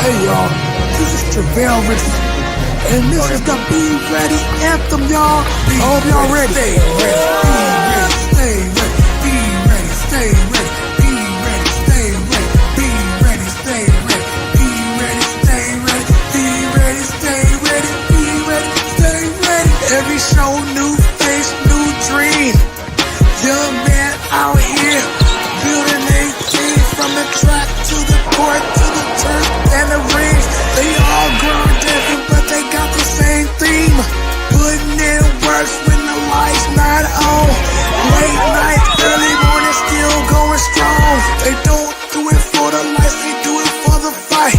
Hey y'all, this is Travell Richardson, and this is the Be Ready anthem, y'all. I hope y'all ready. Stay ready, be ready, stay ready, be ready, stay ready, be ready, stay ready, be ready, stay ready, be ready, stay ready, be ready, stay ready. Every show, new face, new dream. Young man out here building a team from the track to the court to the turf and the rings. They all grown different, but they got the same theme. Putting in work when the lights not on. Late night, early morning, still going strong. They don't do it for the lights, they do it for the fight.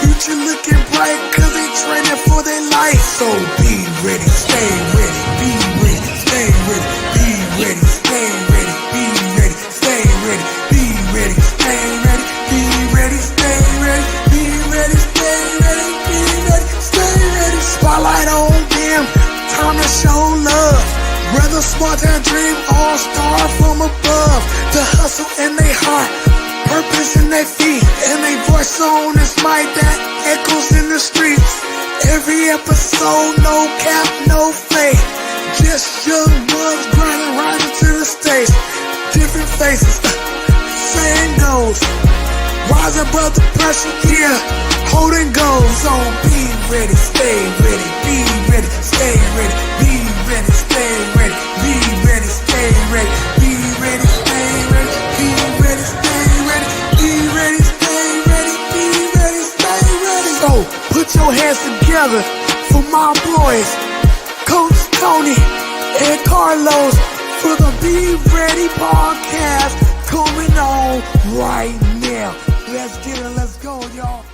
Future looking bright, cause they training for their life. So be ready, stay ready, be ready, stay ready, be ready, stay ready, be ready, stay ready, be ready, stay ready, be ready, stay ready, be ready, stay ready, be ready, stay ready. Spotlight on them, time to show love. Brother smart and dream, all star from above. The hustle in their heart, purpose in their feet, and they voice on this mic that echoes in the streets. Every episode, no cap, no fake. Just young bugs grinding right into the stage. Different faces, same goals. Rise above the pressure, yeah, holding goals. So be ready, stay ready, be ready, stay ready, be ready, stay ready, be ready, stay ready, be ready, stay ready, be ready, stay ready, be ready, stay ready, be ready, stay ready. So put your hands together for my boys, Coach Tony and Carlos, for the Be Ready podcast coming on right now. Let's get it, let's go, y'all.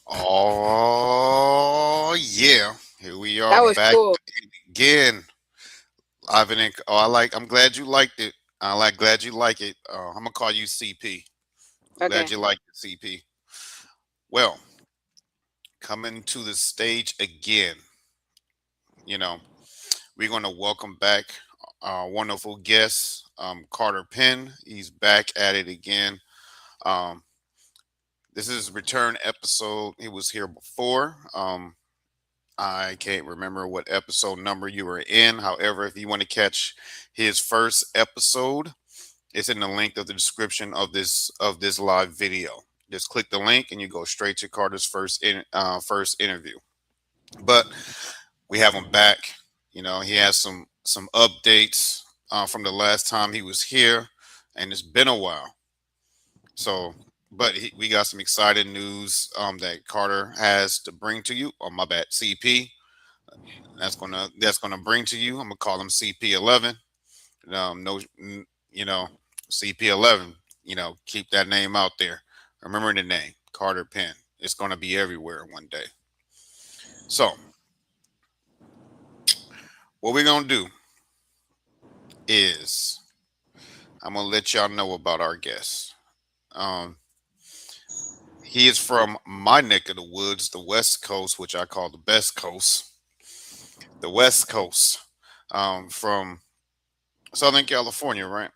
Oh yeah, here we That are was back cool. again. Ivan and I'm glad you liked it. Glad you like it. I'm gonna call you CP. Glad Okay. you liked it, CP. Well, coming to the stage again. You know, we're gonna welcome back our wonderful guest, Carter Penn. He's back at it again. Um, this is his return episode. He was here before. I can't remember what episode number you were in. However, if you want to catch his first episode, it's in the link of the description of this live video. Just click the link and you go straight to Carter's first interview. But we have him back. You know, he has some updates from the last time he was here, and it's been a while. So, but we got some exciting news that Carter has to bring to you. Oh, my bad, CP. That's gonna bring to you. I'm gonna call him CP11. No, you know, CP11. You know, keep that name out there. Remember the name, Carter Penn. It's gonna be everywhere one day. So, what we're gonna do is I'm gonna let y'all know about our guest. Um, he is from my neck of the woods, the West Coast, which I call the best coast, the West Coast, from Southern California, right?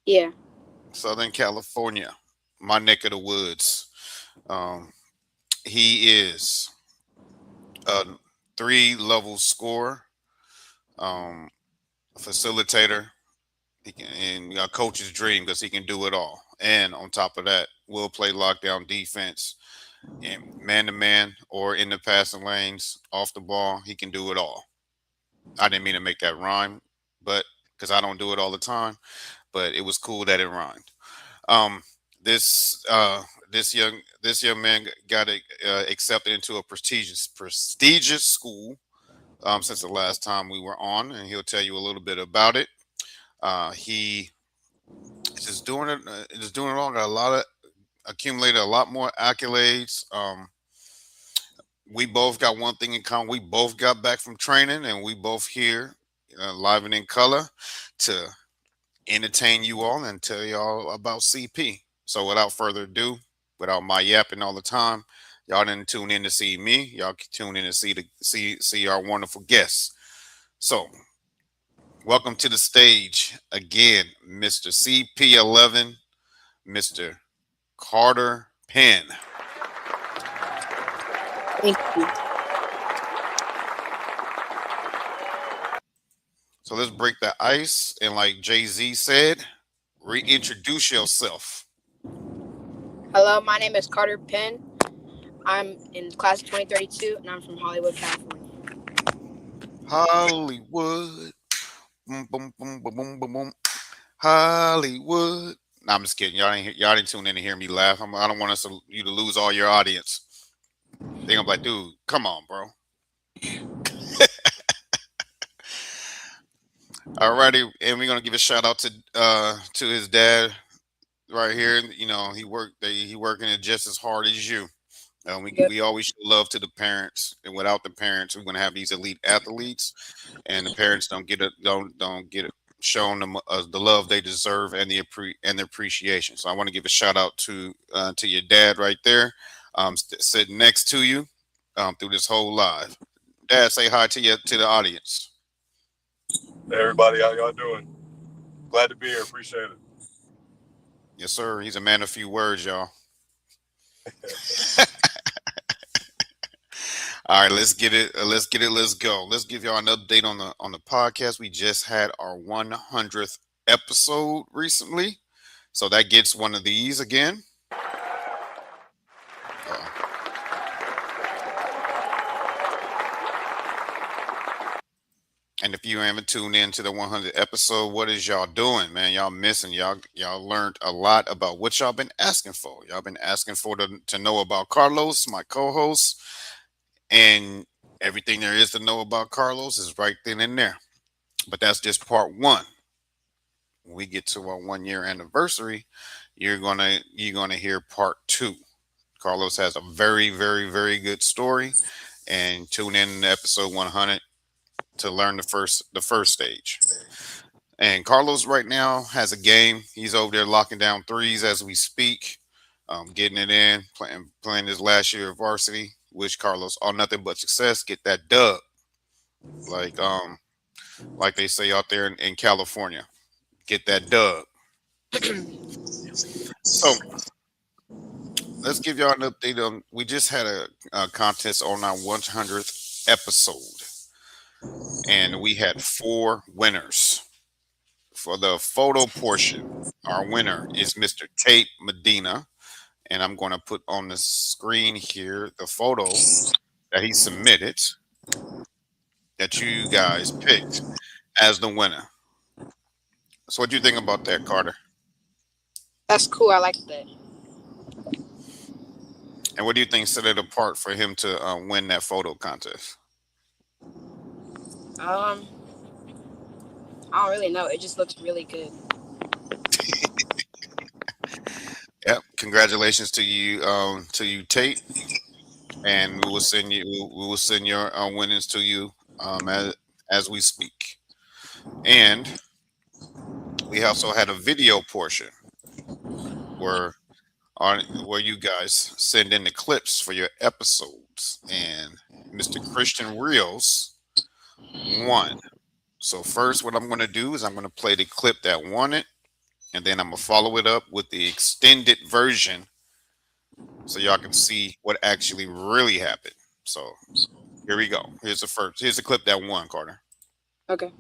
Yeah. Southern California, my neck of the woods. Um, he is a three-level scorer, um, facilitator, and a coach's dream because he can do it all. And on top of that, will play lockdown defense, and man to man or in the passing lanes, off the ball. He can do it all. I didn't mean to make that rhyme, but because I don't do it all the time, but it was cool that it rhymed. Um, this this young man got accepted into a prestigious school since the last time we were on, and he'll tell you a little bit about it. He is just doing it all. Got a lot of accumulated a lot more accolades. We both got one thing in common. We both got back from training, and we both here live and in color to entertain you all and tell y'all about CP. So without further ado, without my yapping all the time, y'all didn't tune in to see me. Y'all can tune in to see our wonderful guests. So Welcome to the stage again, Mr. CP11, Mr. Carter Penn. Thank you. So let's break the ice. And like Jay-Z said, reintroduce yourself. Hello, my name is Carter Penn. I'm in class of 2032, and I'm from Hollywood, California. Hollywood. Boom, boom, boom, boom, boom, boom, boom. Hollywood. No, I'm just kidding. Y'all didn't tune in to hear me laugh. I don't want you to lose all your audience. They gonna be like, dude, come on, bro. Alrighty, and we're gonna give a shout out to his dad right here. You know, he working it just as hard as you. We always show love to the parents, and without the parents, we're gonna have these elite athletes, and the parents don't get shown them the love they deserve and the appreciation. So I want to give a shout out to your dad right there, sitting next to you through this whole live. Dad, say hi to the audience. Hey everybody, how y'all doing? Glad to be here. Appreciate it. Yes, sir. He's a man of few words, y'all. All right, let's get it. Let's go. Let's give y'all an update on the podcast. We just had our 100th episode recently, so that gets one of these again. And if you haven't tuned in to the 100th episode, what is y'all doing, man? Y'all missing. Y'all learned a lot about what y'all been asking for. Y'all been asking for to know about Carlos, my co-host, and everything there is to know about Carlos is right then and there. But that's just part one. When we get to our 1 year anniversary, you're gonna hear part two. Carlos has a very, very, very good story, and tune in to episode 100 to learn the first stage. And Carlos right now has a game. He's over there locking down threes as we speak, getting it in, playing his last year of varsity. Wish Carlos all nothing but success. Get that dub, like they say out there in California. Get that dub. So let's give y'all an update on. We just had a contest on our 100th episode, and we had 4 winners. For the photo portion, our winner is Mr. Tate Medina, and I'm going to put on the screen here the photo that he submitted that you guys picked as the winner. So what do you think about that, Carter? That's cool. I like that. And what do you think set it apart for him to win that photo contest? I don't really know. It just looks really good. Yep. Congratulations to you, Tate. And we will send your winnings to you as we speak. And we also had a video portion where you guys send in the clips for your episodes, and Mr. Christian Rios won. So first, what I'm going to do is I'm going to play the clip that won it, and then I'm going to follow it up with the extended version so y'all can see what actually really happened. So here we go. Here's the clip that won, Carter. Okay.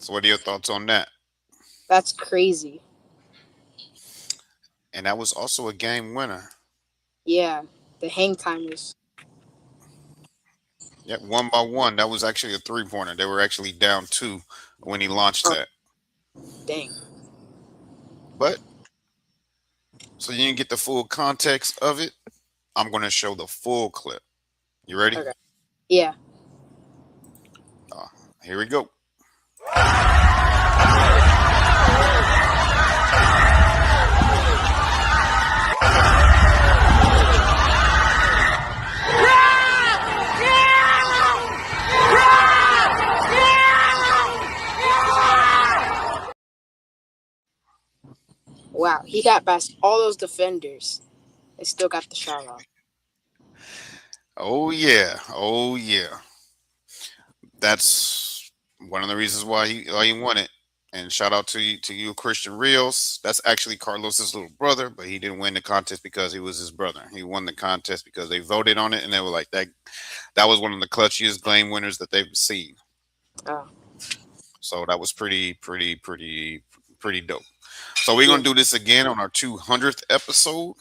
So what are your thoughts on that? That's crazy. And that was also a game winner. Yeah, the hang time was. Yep, 1 by 1. That was actually a 3-pointer. They were actually down 2 when he launched that. Dang. But so you didn't get the full context of it. I'm going to show the full clip. You ready? Okay. Yeah. Here we go. Wow. he got past all those defenders. They still got the shot off. Oh yeah, oh yeah. That's one of the reasons why he won it. And shout out to you, Christian Rios. That's actually Carlos's little brother, but he didn't win the contest because he was his brother. He won the contest because they voted on it, and they were like that. That was one of the clutchiest game winners that they've seen. Oh, So that was pretty dope. So we're yeah. gonna do this again on our 200th episode.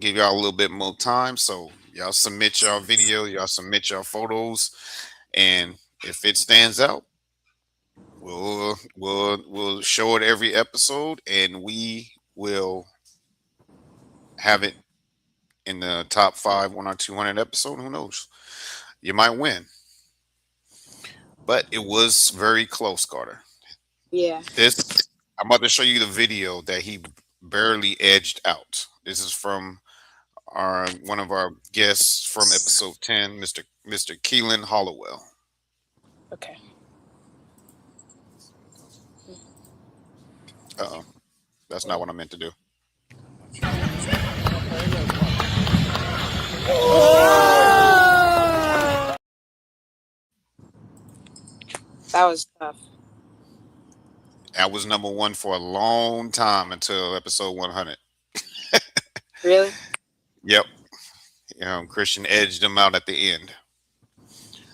Give y'all a little bit more time. So y'all submit y'all video, y'all submit y'all photos, and if it stands out, we'll show it every episode, and we will have it in the top 5 on our 200 episode. Who knows? You might win, but it was very close, Carter. Yeah. This I'm about to show you the video that he barely edged out. This is from our one of our guests from episode 10, Mr. Keelan Hollowell. Okay. Uh-oh. That's not what I meant to do. That was tough. That was number 1 for a long time until episode 100. Really? Yep. Christian edged him out at the end.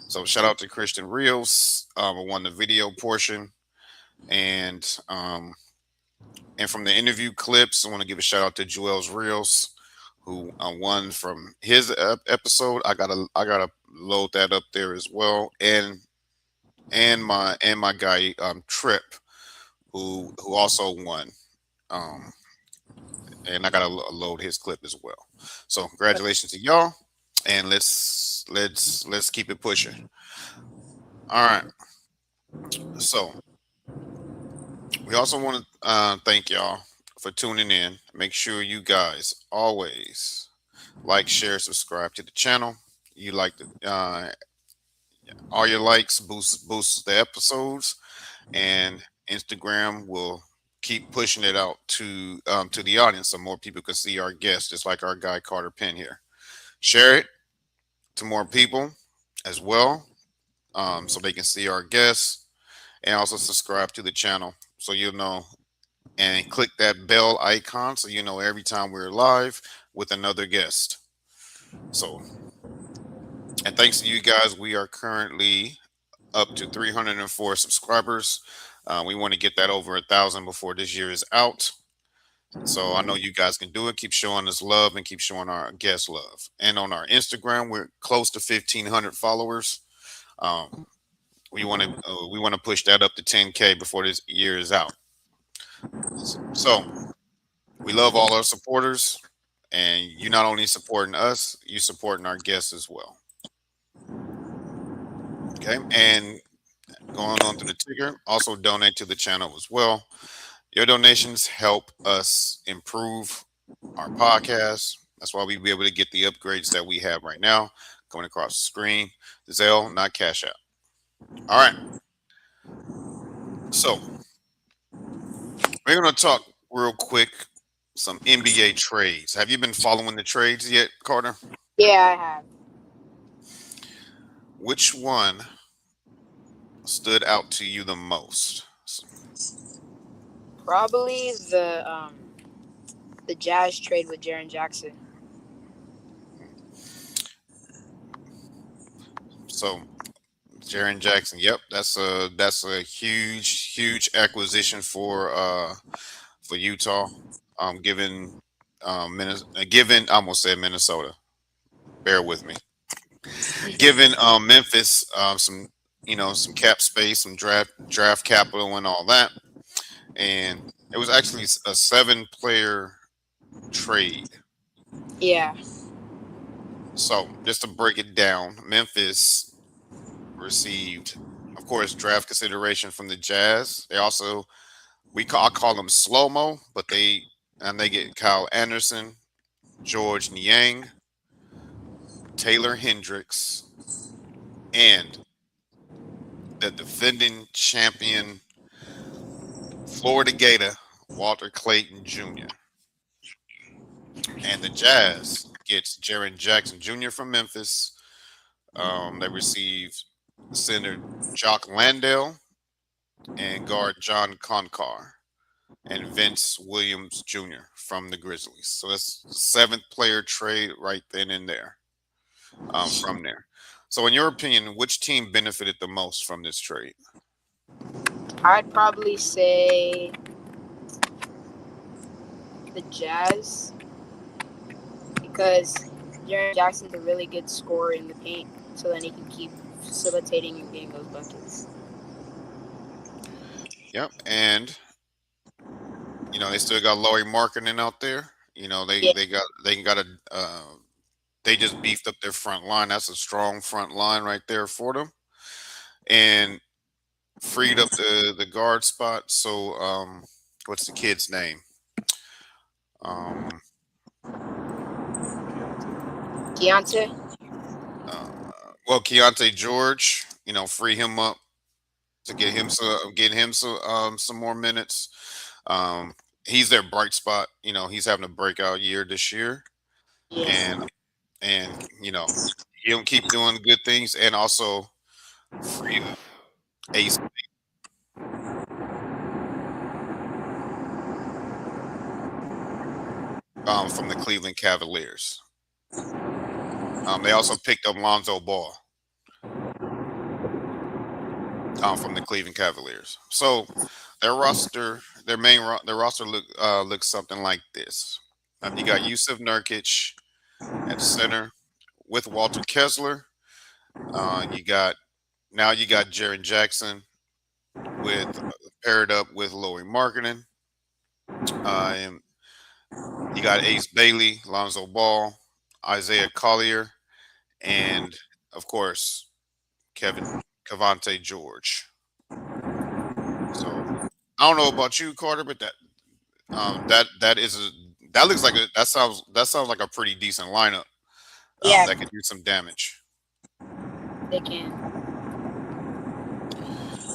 So shout out to Christian Rios, who won the video portion, and from the interview clips, I want to give a shout out to Joel's Rios, who won from his episode. I gotta load that up there as well, and my guy Trip, who also won, and I gotta load his clip as well. So congratulations to y'all, and let's keep it pushing. All right. So we also want to thank y'all for tuning in. Make sure you guys always like, share, subscribe to the channel. You like the all your likes boosts the episodes, and Instagram will keep pushing it out to the audience so more people can see our guests, just like our guy Carter Penn here. Share it to more people as well, so they can see our guests, and also subscribe to the channel so you'll know, and click that bell icon so you know every time we're live with another guest. So, and thanks to you guys, we are currently up to 304 subscribers. We want to get that over 1,000 before this year is out. So I know you guys can do it. Keep showing us love and keep showing our guests love. And on our Instagram, we're close to 1,500 followers. We want to push that up to 10K before this year is out. So we love all our supporters, and you not only supporting us, you supporting our guests as well. Okay, and going on to the ticker, also donate to the channel as well. Your donations help us improve our podcast. That's why we be able to get the upgrades that we have right now coming across the screen. Zelle, not Cash App. All right. So we're going to talk real quick some NBA trades. Have you been following the trades yet, Carter? Yeah, I have. Which one stood out to you the most? Probably the Jazz trade with Jaren Jackson. So Jaren Jackson, yep, that's a huge acquisition for Utah. Given I almost said Minnesota. Bear with me. Given Memphis some cap space, some draft capital, and all that, and it was actually a 7-player trade. Yeah. So just to break it down, Memphis received, of course, draft consideration from the Jazz. They also I call them slow mo, but they get Kyle Anderson, George Niang, Taylor Hendricks, and the defending champion Florida Gator Walter Clayton Jr. And the Jazz gets Jaren Jackson Jr. from Memphis. They receive center Jock Landale and guard John Concar and Vince Williams Jr. from the Grizzlies. So that's seventh player trade right then and there from there. So, in your opinion, which team benefited the most from this trade? I'd probably say the Jazz because Jaren Jackson's a really good scorer in the paint, so then he can keep facilitating and getting those buckets. Yep, and they still got Laurie Markkinen out there. Yeah. They just beefed up their front line. That's a strong front line right there for them, and freed up the guard spot. So, what's the kid's name? Keontae? Well, Keontae George. Free him up to get him some more minutes. He's their bright spot. He's having a breakout year this year, Yes. and he'll keep doing good things, and also free up Ace from the Cleveland Cavaliers. They also picked up Lonzo Ball from the Cleveland Cavaliers. So their roster, their roster looks something like this. You got Yusuf Nurkic at center with Walter Kessler. You got Jaren Jackson with paired up with Laurie Markkinen. And you got Ace Bailey, Lonzo Ball, Isaiah Collier, and of course Cavante George. So I don't know about you, Carter, but that looks like that sounds like a pretty decent lineup. Yeah, That could do some damage. they can.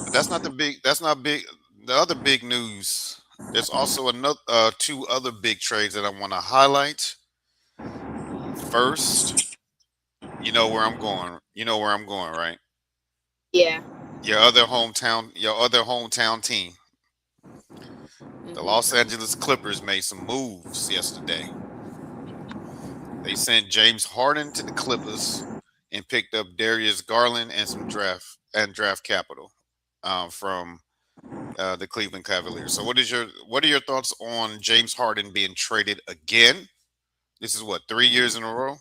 But that's not big. The other big news. There's also another two other big trades that I want to highlight. First, you know where I'm going. You know where I'm going, right? Yeah. Your other hometown team. The Los Angeles Clippers made some moves yesterday. They sent James Harden to the Clippers and picked up Darius Garland and some draft capital from the Cleveland Cavaliers. So, what are your thoughts on James Harden being traded again? This is what, 3 years in a row?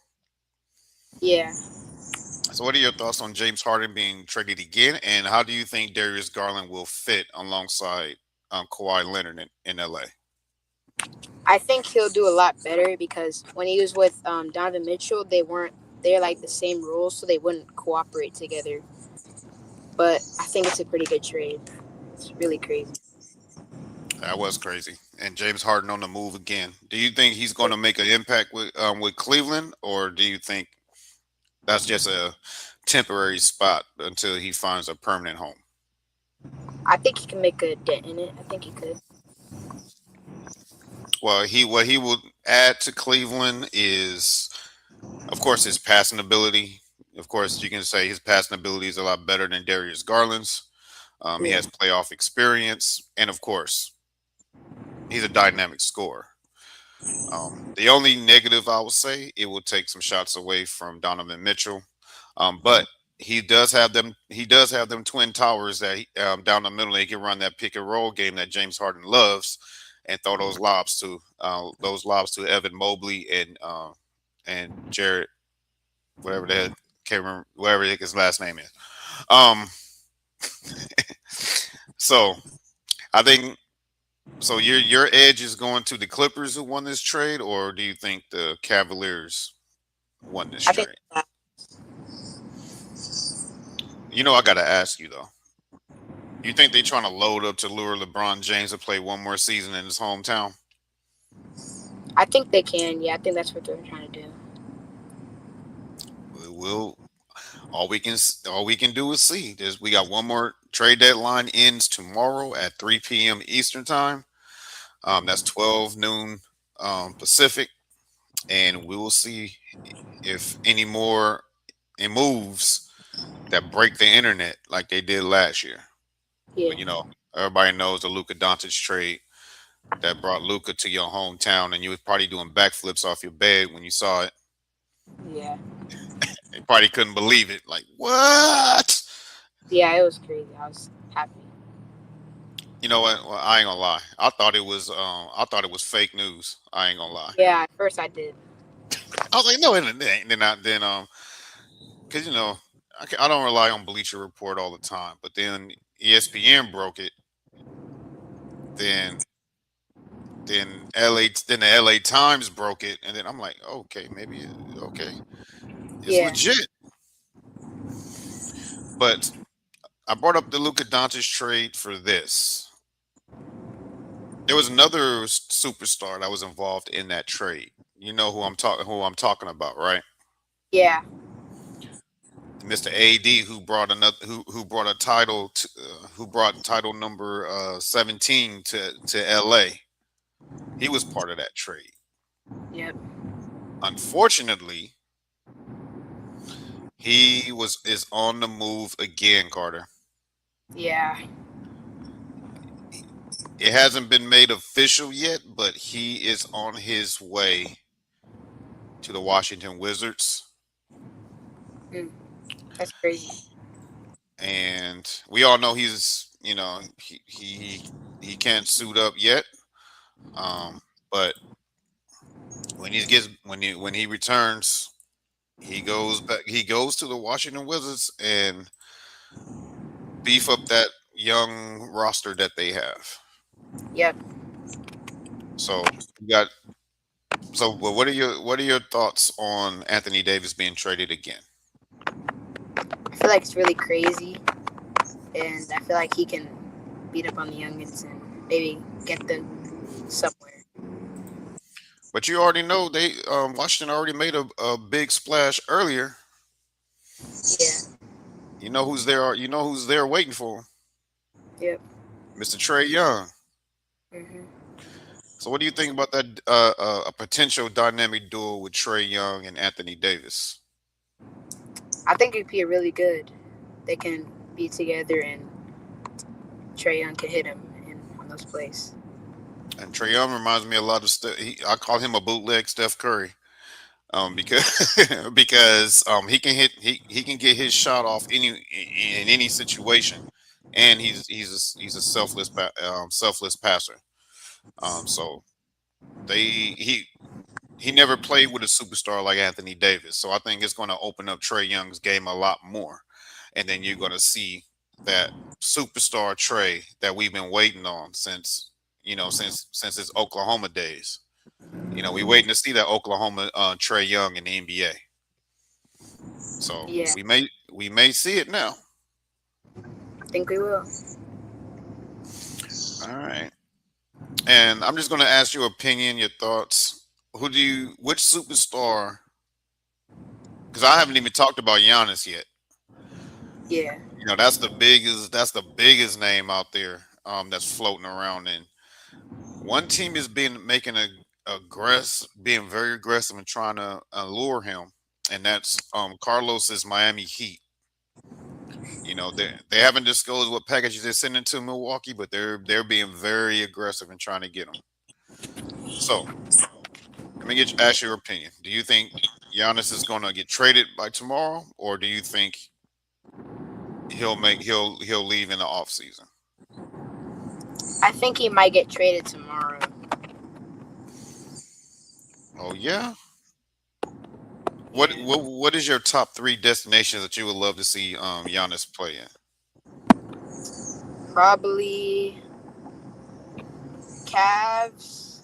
Yeah. So, what are your thoughts on James Harden being traded again, and how do you think Darius Garland will fit alongside Kawhi Leonard in LA? I think he'll do a lot better because when he was with Donovan Mitchell, they're like the same rules, so they wouldn't cooperate together. But I think it's a pretty good trade. It's really crazy. That was crazy. And James Harden on the move again. Do you think he's going to make an impact with Cleveland, or do you think that's just a temporary spot until he finds a permanent home? I think he can make a dent in it. I think he could. Well, what he will add to Cleveland is, of course, his passing ability. Of course, you can say his passing ability is a lot better than Darius Garland's. He has playoff experience, and of course, he's a dynamic scorer. The only negative I would say, it will take some shots away from Donovan Mitchell, but he does have them. He does have them twin towers that down the middle. He can run that pick and roll game that James Harden loves, and throw those lobs to Evan Mobley and Jared, whatever the heck, can't remember whatever his last name is. So I think so. Your edge is going to the Clippers who won this trade, or do you think the Cavaliers won this I trade? think I got to ask you though. You think they're trying to load up to lure LeBron James to play one more season in his hometown? I think they can. Yeah, I think that's what they're trying to do. We'll all we can do is see. We got one more trade deadline ends tomorrow at 3 p.m. Eastern time. That's 12 noon Pacific, and we will see if any more moves that break the internet like they did last year. Yeah, But everybody knows the Luka Doncic trade that brought Luka to your hometown, and you was probably doing backflips off your bed when you saw it. yeah, You probably couldn't believe it. Like, what? yeah. It was crazy. I was happy. You know what? Well, I ain't gonna lie. I thought it was fake news. I ain't gonna lie. Yeah, at first I did. I was like, no, it ain't. Then because I don't rely on Bleacher Report all the time, but then ESPN broke it. Then then the LA Times broke it, and then I'm like, okay, maybe okay, it's Yeah, legit. But I brought up the Luka Doncic trade for this. There was another superstar that was involved in that trade. You know who I'm talking about, right? yeah, Mr. AD, who brought another who brought a title who brought title number 17 to LA. He was part of that trade. yep, Unfortunately, he is on the move again, Carter. yeah, It hasn't been made official yet, but he is on his way to the Washington Wizards. mm, that's crazy. And we all know he can't suit up yet. But when he returns, he goes to the Washington Wizards and beef up that young roster that they have. Yep. So you got but what are your thoughts on Anthony Davis being traded again? I feel like it's really crazy, and I feel like he can beat up on the youngins and maybe get them somewhere. But you already know Washington already made a big splash earlier. Yeah. You know who's there? You know who's there waiting for him? Yep. Mr. Trey Young. Hmm. So what do you think about that a potential dynamic duel with Trey Young and Anthony Davis? I think it'd be really good. They can be together, and Trey Young can hit him on those plays. And Trey Young reminds me a lot of Steph. I call him a bootleg Steph Curry. Because because he can get his shot off in any situation, and he's a selfless passer. So he never played with a superstar like Anthony Davis, so I think it's going to open up Trey Young's game a lot more, and then you're going to see that superstar Trey that we've been waiting on since his Oklahoma days. We waiting to see that Oklahoma Trey Young in the NBA. So Yeah, we may see it now. I think we will. All right. And I'm just going to ask your opinion, your thoughts. Which superstar? Because I haven't even talked about Giannis yet. Yeah, That's the biggest name out there that's floating around. And one team is being very aggressive and trying to lure him, and that's Carlos's Miami Heat. They haven't disclosed what packages they're sending to Milwaukee, but they're being very aggressive and trying to get him. So let me ask your opinion. Do you think Giannis is going to get traded by tomorrow, or do you think he'll leave in the offseason? I think he might get traded tomorrow. Oh yeah. What is your top 3 destinations that you would love to see Giannis play in? Probably Cavs.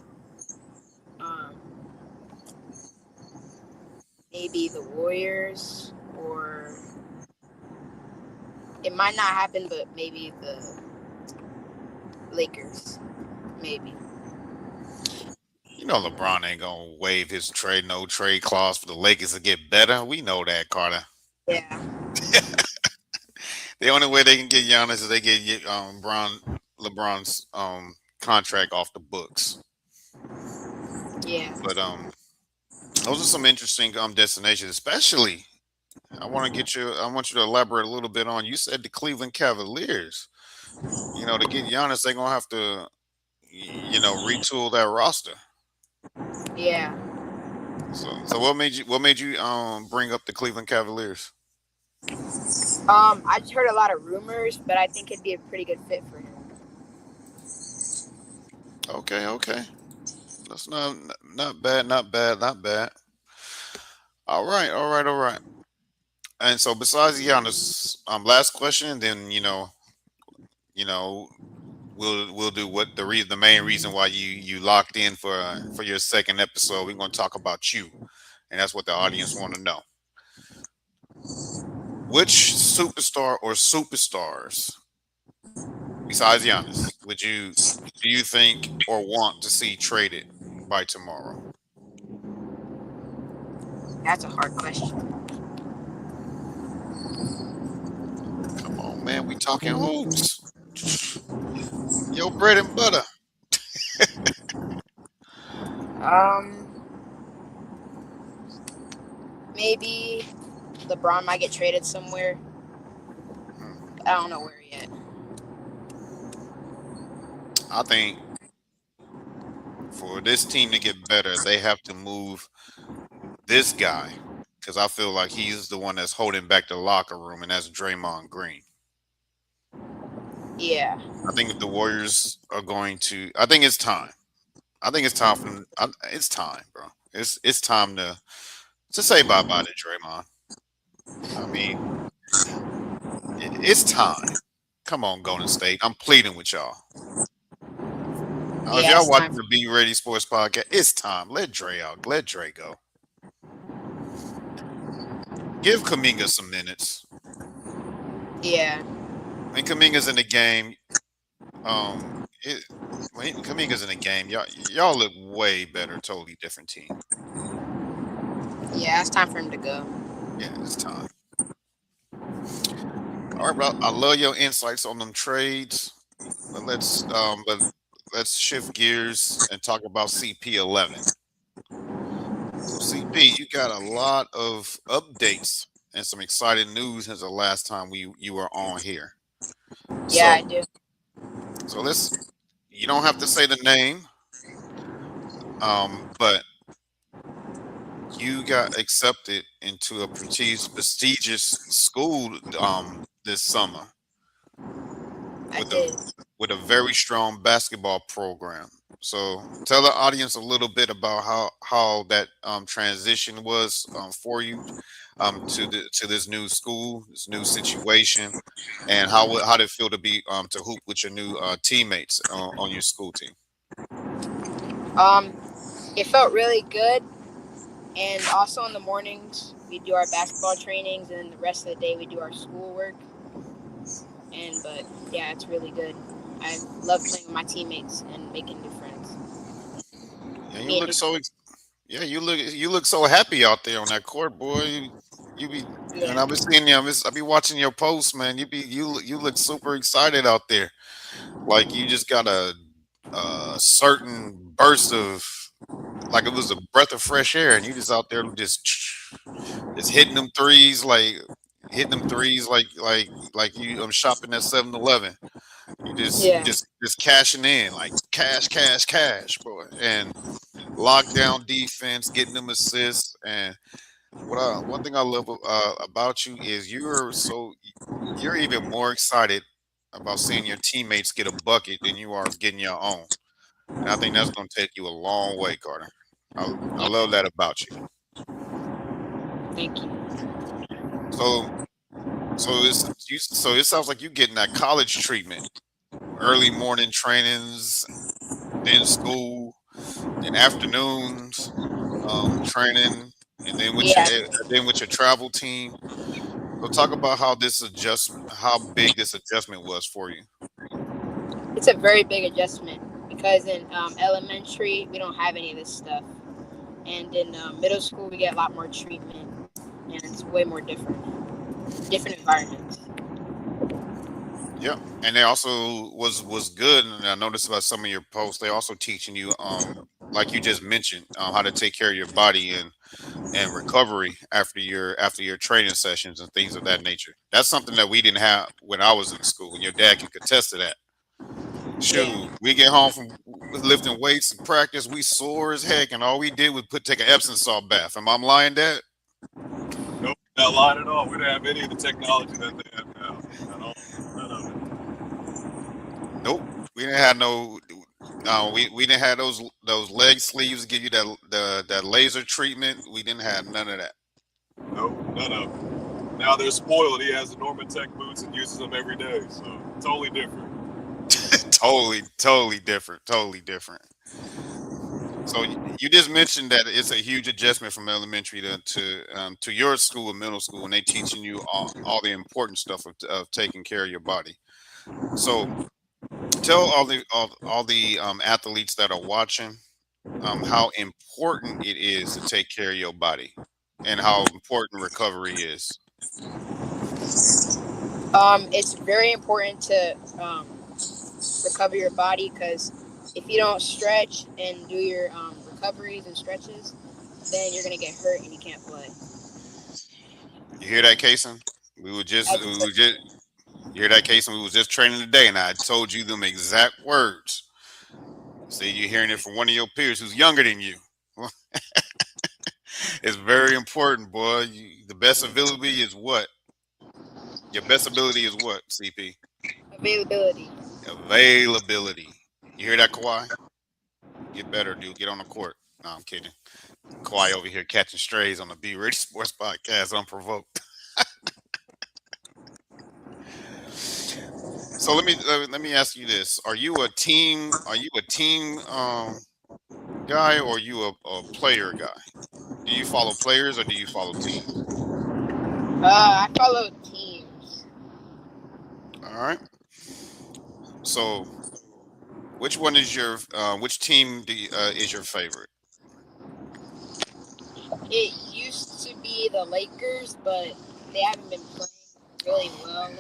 Um, maybe the Warriors, or it might not happen, but maybe the Lakers. Maybe. LeBron ain't gonna waive his no trade clause for the Lakers to get better. We know that, Carter. Yeah. The only way they can get Giannis is they get LeBron's contract off the books. Yeah. But those are some interesting destinations, especially. I want you to elaborate a little bit on. You said the Cleveland Cavaliers. To get Giannis, they're gonna have to, retool that roster. Yeah. So what made you bring up the Cleveland Cavaliers? I just heard a lot of rumors, but I think it'd be a pretty good fit for him. Okay. That's not bad, not bad, not bad. All right. And so besides Giannis, last question, and then you know, we'll do what the main reason why you locked in for your second episode. We're gonna talk about you, and that's what the audience want to know. Which superstar or superstars besides Giannis do you think or want to see traded by tomorrow? That's a hard question. Come on, man, we talking hoops. Your bread and butter. Maybe LeBron might get traded somewhere. Hmm. I don't know where yet. I think for this team to get better, they have to move this guy because I feel like he's the one that's holding back the locker room, and that's Draymond Green. Yeah. I think if the Warriors are going to, I think it's time. I think it's time for. It's time, bro. It's time to say bye bye to Draymond. I mean, it's time. Come on, Golden State. I'm pleading with y'all. If Yeah, y'all it's watching time. the Be Ready Sports Podcast, it's time. Let Dre out. Let Dre go. Give Kaminga some minutes. Yeah. When Kaminga's in the game, when Kaminga's in the game, y'all look way better. Totally different team. Yeah, it's time for him to go. Yeah, it's time. All right, bro. I love your insights on them trades, but let's shift gears and talk about CP11. So CP, you got a lot of updates and some exciting news since the last time you were on here. Yeah, I So do. you don't have to say the name, but you got accepted into a prestigious school this summer I with did. a very strong basketball program. So tell the audience a little bit about how that transition was for you to this new school, this new situation, and how did it feel to be to hoop with your new teammates on your school team? It felt really good, and also in the mornings we do our basketball trainings, and then the rest of the day we do our schoolwork. But yeah, it's really good. I love playing with my teammates and making new friends. Yeah, you Being look new so yeah, you look so happy out there on that court, boy. You be and Yeah. I be seeing you. I be watching your posts, man. You look super excited out there, like you just got a certain burst of like it was a breath of fresh air, and you just out there just hitting them threes like you shopping at 7-Eleven. You just Yeah. just cashing in like cash, boy, and lockdown defense, getting them assists. And one thing I love about you is you're even more excited about seeing your teammates get a bucket than you are getting your own. And I think that's going to take you a long way, Carter. I love that about you. Thank you. So so it sounds like you're getting that college treatment, early morning trainings, then school, then afternoons, training, and Yeah. then with your travel team. So talk about how big this adjustment was for you. It's a very big adjustment because in elementary we don't have any of this stuff, and in middle school we get a lot more treatment, and it's way more different environments. Yep. And they also was good. And I noticed about some of your posts, they also teaching you like you just mentioned, how to take care of your body and recovery after your training sessions and things of that nature. That's something that we didn't have when I was in school, and your dad can contest to that. Yeah. Shoot, we get home from lifting weights and practice, we sore as heck, and all we did was take an Epsom salt bath. Am I lying, Dad? Nope, not lying at all. We don't have any of the technology that they have now at all. None of it. Nope. We didn't have no. We didn't have those leg sleeves to give you that laser treatment. We didn't have none of that. Nope, none of it. Now they're spoiled. He has the Norman Tech boots and uses them every day, so totally different. Totally different. Totally different. So you just mentioned that it's a huge adjustment from elementary to your school and middle school, and they teaching you all the important stuff of taking care of your body. So tell all the athletes that are watching how important it is to take care of your body and how important recovery is. It's very important to recover your body because if you don't stretch and do your recoveries and stretches, then you're gonna get hurt and you can't play. You hear that, Kason? We were just you hear that, Kason? We was just training today, and I told you them exact words. See, you're hearing it from one of your peers who's younger than you. It's very important, boy. The best ability is what? Your best ability is what, CP? Availability. Availability. You hear that, Kawhi? Get better, dude. Get on the court. No, I'm kidding. Kawhi over here catching strays on the Be Ready Sports Podcast, unprovoked. So let me ask you this: Are you a team? Are you a team guy, or are you a player guy? Do you follow players or do you follow teams? I follow teams. All right. So which one is your which team is your favorite? It used to be the Lakers, but they haven't been playing really well.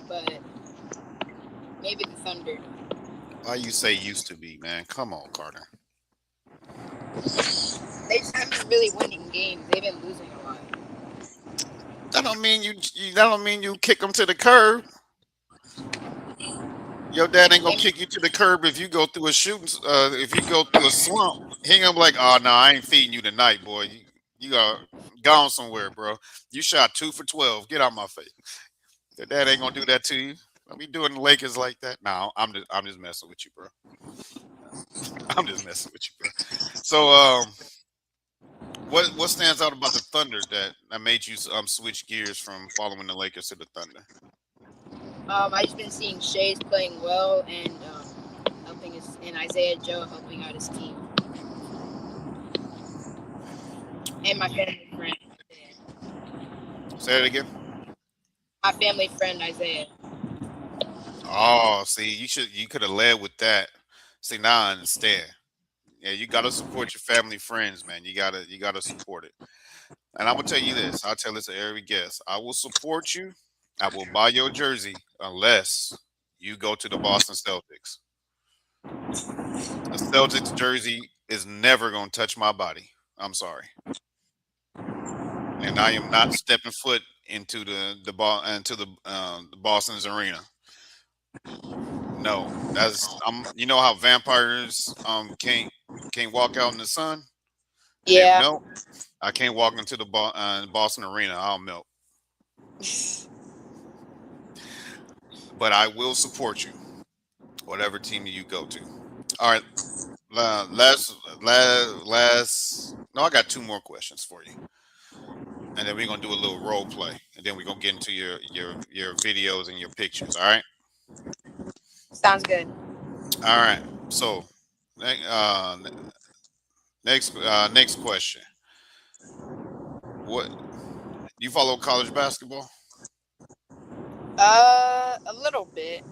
But maybe the Thunder. Why you say used to be, man? Come on, Carter. They just haven't been really winning games. They've been losing a lot. That don't mean that don't mean you kick them to the curb. Your dad ain't gonna They, kick you to the curb if you go through a shooting. If you go through a slump, he ain't gonna be like, "Oh no, I ain't feeding you tonight, boy. You got gone somewhere, bro. You shot 2 for 12. Get out my face." Your dad ain't gonna do that to you. Don't be doing the Lakers like that. No, I'm just messing with you, bro. I'm just messing with you, bro. So what stands out about the Thunder that made you switch gears from following the Lakers to the Thunder? I just been seeing Shay's playing well and helping his and Isaiah Joe helping out his team and my family friend. Say it again. My family friend Isaiah. Oh, see, you could have led with that. See, now I understand. Yeah, you gotta support your family, friends, man. You gotta support it. And I'm gonna tell you this. I'll tell this to every guest. I will support you. I will buy your jersey unless you go to the Boston Celtics. A Celtics jersey is never gonna touch my body. I'm sorry. And I am not stepping foot into the Boston's arena. No, that's you know how vampires can't walk out in the sun and they Yeah. melt. I can't walk into the Boston arena. I'll melt. But I will support you, whatever team you go to. All right, last. No, I got two more questions for you, and then we're gonna do a little role play, and then we're gonna get into your videos and your pictures. All right. Sounds good. All right. So, next question. What you follow college basketball? A little bit.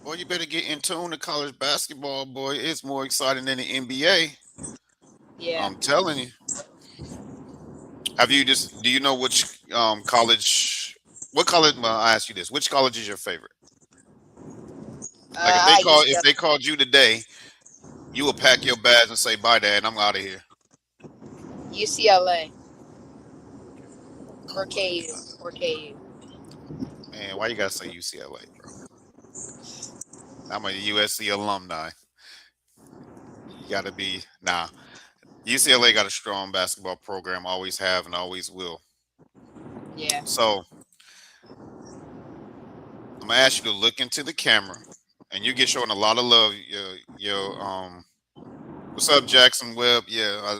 Boy, you better get in tune to college basketball, boy. It's more exciting than the NBA. Yeah. I'm telling you. Do you know which college What college? Well, I ask you this: which college is your favorite? Like I if UCLA. they called you today, you will pack your bags and say bye, Dad. I'm out of here. UCLA Oh or my KU or KU. man, why you gotta say UCLA, bro? I'm a USC alumni. You gotta be nah. UCLA got a strong basketball program, always have and always will. Yeah. So I'm gonna ask you to look into the camera, and you get showing a lot of love. What's up, Jackson Webb? Yeah,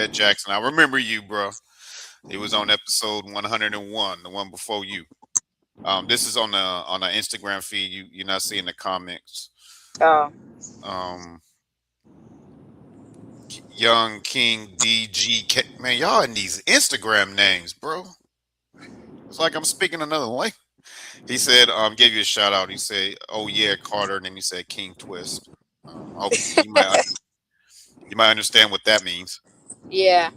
Jackson. I remember you, bro. He was on episode 101, the one before you. This is on the Instagram feed. You're not seeing the comments. Oh. Um, Young King DGK. Man, y'all in these Instagram names, bro. It's like I'm speaking another language. He said, gave you a shout out. He said, "Oh yeah, Carter," and then he said, "King Twist." I hope you might understand what that means. Yeah.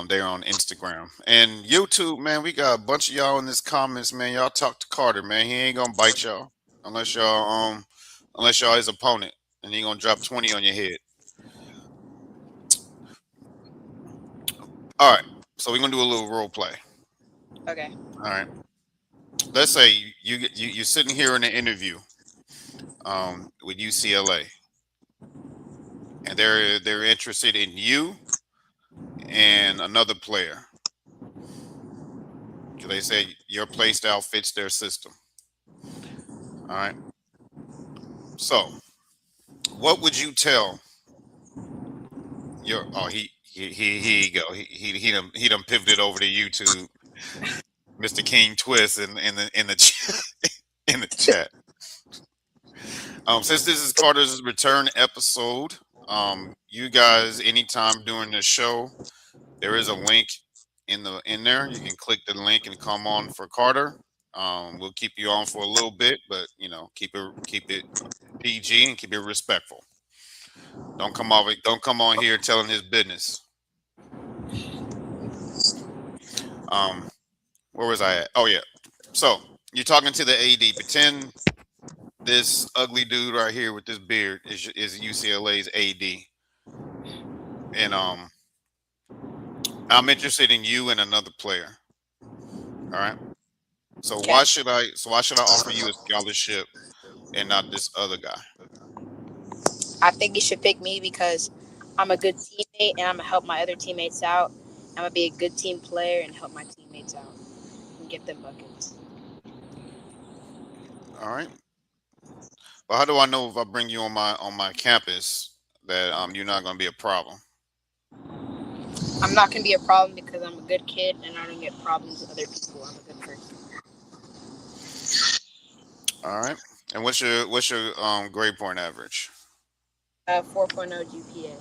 They're on Instagram and YouTube, man. We got a bunch of y'all in this comments, man. Y'all talk to Carter, man. He ain't gonna bite y'all unless y'all his opponent, and he gonna drop 20 on your head. All right, so we're gonna do a little role play. Okay. All right, let's say you're sitting here in an interview with UCLA, and they're interested in you and another player. So they say your play style fits their system. All right. So, what would you tell your? Oh, here you go. He done pivoted over to YouTube, Mr. King Twist in the in the chat. Since this is Carter's return episode, you guys anytime during the show, there is a link in there. You can click the link and come on for Carter. We'll keep you on for a little bit, but keep it PG and keep it respectful. Don't come on here telling his business. Um, where was I at? Oh yeah. So you're talking to the AD. Pretend this ugly dude right here with this beard is UCLA's AD, and I'm interested in you and another player. All right. So Okay. why should I offer you a scholarship and not this other guy? I think you should pick me because I'm a good teammate and I'm gonna help my other teammates out. I'm gonna be a good team player and help my teammates out and get them buckets. All right. Well, how do I know if I bring you on my campus that you're not going to be a problem? I'm not gonna be a problem because I'm a good kid and I don't get problems with other people. I'm a good person. All right. And what's your grade point average? 4.0 GPA.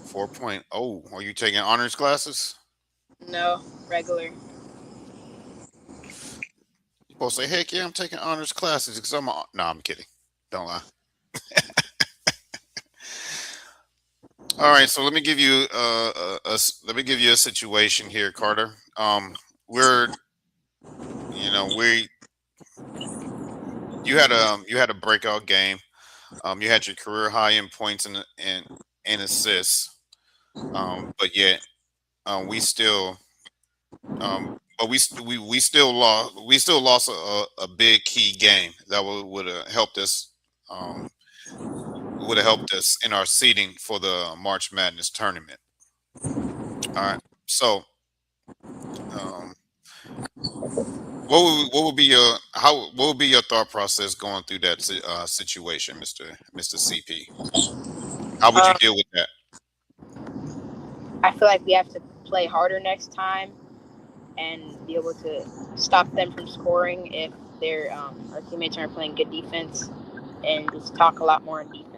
4.0. Are you taking honors classes? No, regular. You supposed to say, heck yeah, I'm taking honors classes because no, I'm kidding. Don't lie. All right, so let me give you let me give you a situation here, Carter. We're we you had a breakout game. You had your career high in points and assists. But yet we still but we still lost a big key game that would have helped us um, would have helped us in our seeding for the March Madness tournament. All right, so um, what would be your what would be your thought process going through that situation, Mister CP? How would you Um, deal with that? I feel like we have to play harder next time and be able to stop them from scoring if their our teammates aren't playing good defense, and just talk a lot more on defense.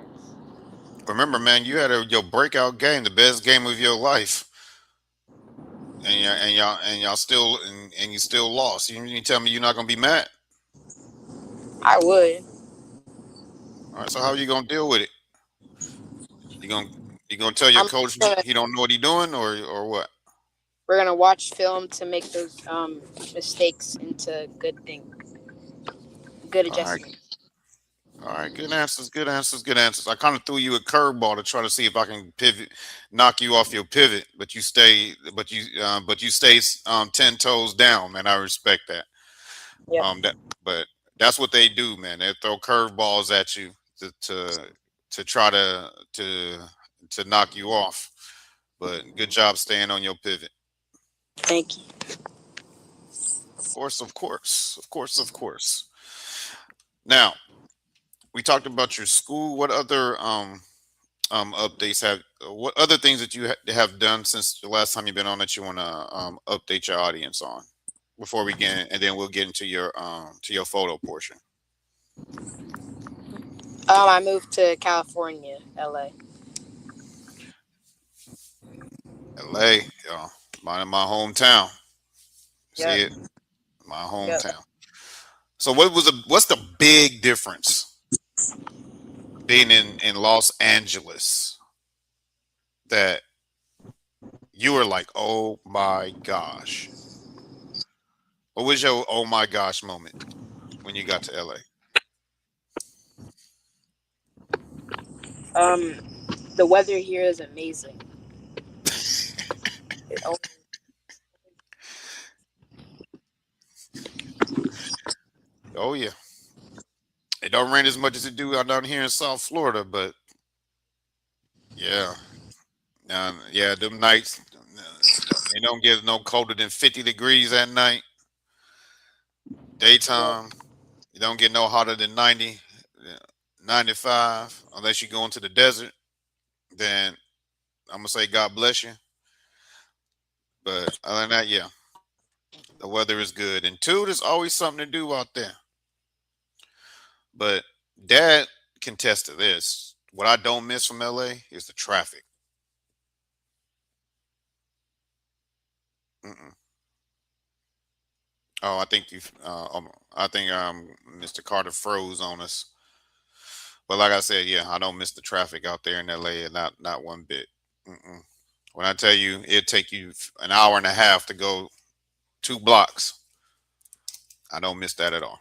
Remember, man, you had your breakout game, the best game of your life, and y'all still and you still lost. You tell me you're not gonna be mad. I would. All right, so how are you gonna deal with it? You gonna you gonna tell your I'm coach gonna, he don't know what he doing or what? we're gonna watch film to make those mistakes into good All right. adjustments. All right. Good answers. Good answers. Good answers. I kind of threw you a curveball to try to see if I can pivot, knock you off your pivot, but you stay 10 toes down, man. I respect that. Yep. But that's what they do, man. They throw curveballs at you to try to knock you off. But good job staying on your pivot. Thank you. Of course, of course, of course, of course. Now we talked about your school. What other updates what other things that you have done since the last time you've been on that you want to update your audience on before we get in, and then we'll get into your photo portion. I moved to California, LA. LA, y'all, my hometown. See Yep. it, my Yep. hometown. So what's the big difference being in Los Angeles that you were like, oh my gosh? What was your oh my gosh moment when you got to LA? The weather here is amazing. It, oh, Oh yeah, it don't rain as much as it do out down here in South Florida, but yeah, yeah, them nights they don't get no colder than 50 degrees at night. yeah. Daytime, you don't get no hotter than 90, 95, unless you go into the desert. Then I'm gonna say God bless you. But other than that, yeah, the weather is good, and two, there's always something to do out there. But Dad can test to this. What I don't miss from LA is the traffic. Mm-mm. Oh, I think Mr. Carter froze on us. But like I said, yeah, I don't miss the traffic out there in LA, not one bit. Mm-mm. When I tell you it take you an hour and a half to go 2 blocks, I don't miss that at all.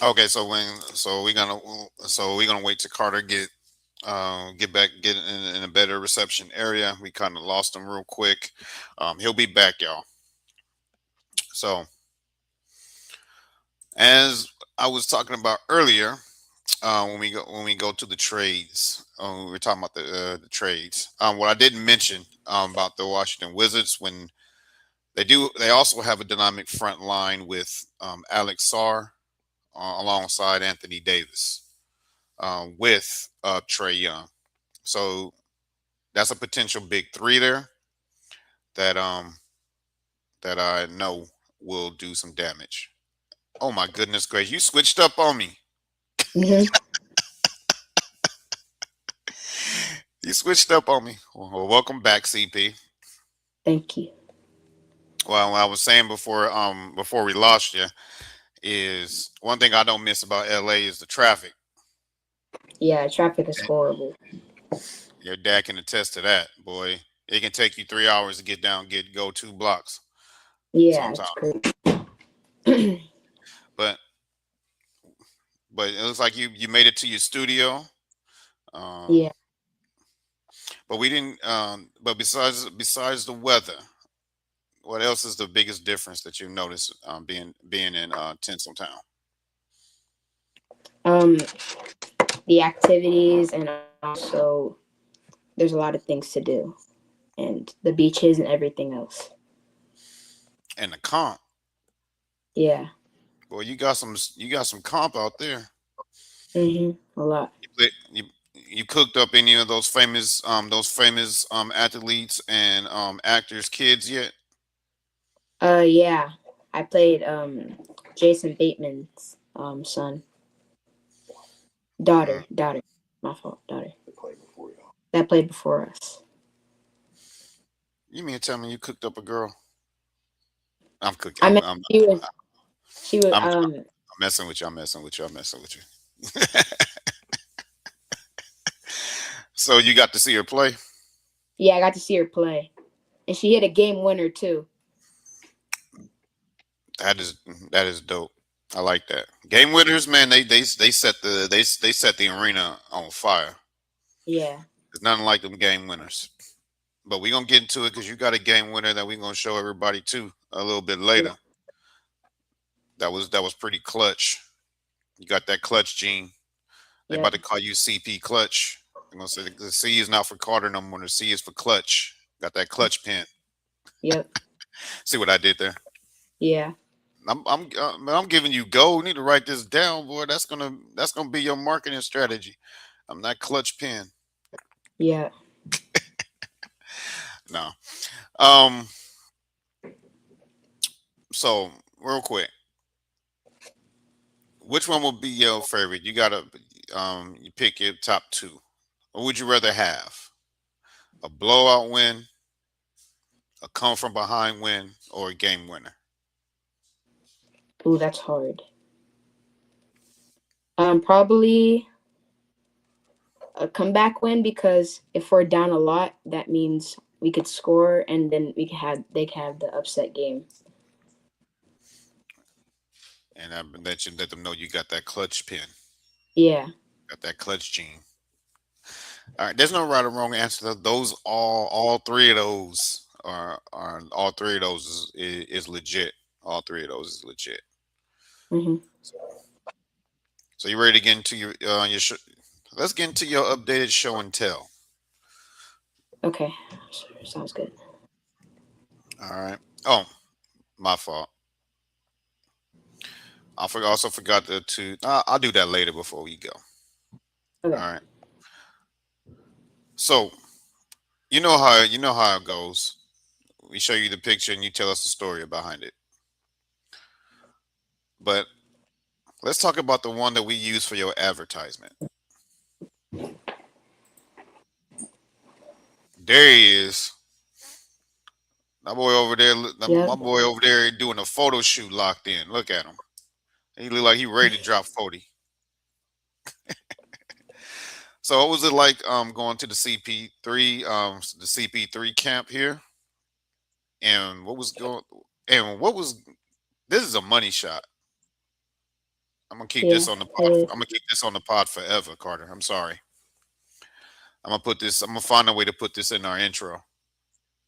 Okay, so we're gonna wait till Carter get back get in a better reception area. We kind of lost him real quick. He'll be back, y'all. So as I was talking about earlier, when we go to the trades, we were talking about the trades. What I didn't mention about the Washington Wizards, when they also have a dynamic front line with Alex Sarr alongside Anthony Davis with Trey Young. So that's a potential big three there that that I know will do some damage. Oh my goodness gracious, you switched up on me. hmm You switched up on me. Well, welcome back, CP. Thank you. Well, I was saying before we lost you is one thing I don't miss about LA is the traffic. Yeah, traffic is And horrible. your dad can attest to that, boy. It can take you 3 hours to go 2 blocks Yeah, sometimes. it's crazy. But it looks like you made it to your studio. Um, Yeah. but we didn't. But besides the weather, what else is the biggest difference that you noticed being in Tinseltown? Um, the activities and also there's a lot of things to do and the beaches and everything else. And the comp. Yeah. Boy, you got some comp out there. A lot. You cooked up any of those famous athletes and actors kids yet? Yeah. I played Jason Bateman's son. Mm. Daughter. My fault, daughter. That played before us. You mean to tell me you cooked up a girl? I'm cooking. I mean she was I'm messing with you. I'm messing with you. I'm messing with you. So you got to see her play. Yeah, I got to see her play, and she hit a game winner too. That is that is dope. I like that. Game winners, man. They set they set the arena on fire. Yeah, It's nothing like them game winners. But we're gonna get into it because you got a game winner that we're gonna show everybody too a little bit yeah, later. That was pretty clutch. You got that clutch gene. They yeah, about to call you CP Clutch. I'm gonna say the C is not for Carter no more. The C is for Clutch. Got that clutch pin. yep, See what I did there? yeah, I'm giving you gold. You need to write this down, boy. That's gonna be your marketing strategy. I'm not clutch pin. yeah. No. Um. So real quick, which one will be your favorite? You gotta you pick your top two. What would you rather have? A blowout win, a come from behind win, or a game winner? Ooh, that's hard. Probably a comeback win because if we're down a lot, that means we could score and then they could have the upset game. And I let them know you got that clutch pin, Yeah. got that clutch gene. All right, there's no right or wrong answer. Those all three of those are all three of those is legit. All three of those is legit. Hmm. So you ready to get into your let's get into your updated show and tell. Okay. Sounds good. All right. Oh, my fault. Also forgot to. I'll do that later before we go. Okay. All right. So you know how it goes. We show you the picture and you tell us the story behind it. But let's talk about the one that we use for your advertisement. There he is. My boy over there. Yep. My boy over there doing a photo shoot locked in. Look at him. He look like he ready to drop 40. So what was it like going to the CP3 the CP3 camp here? And what was this is a money shot. I'm gonna keep Yeah. this on the pod. It I'm gonna keep this on the pod forever, Carter. I'm sorry. I'm gonna find a way to put this in our intro.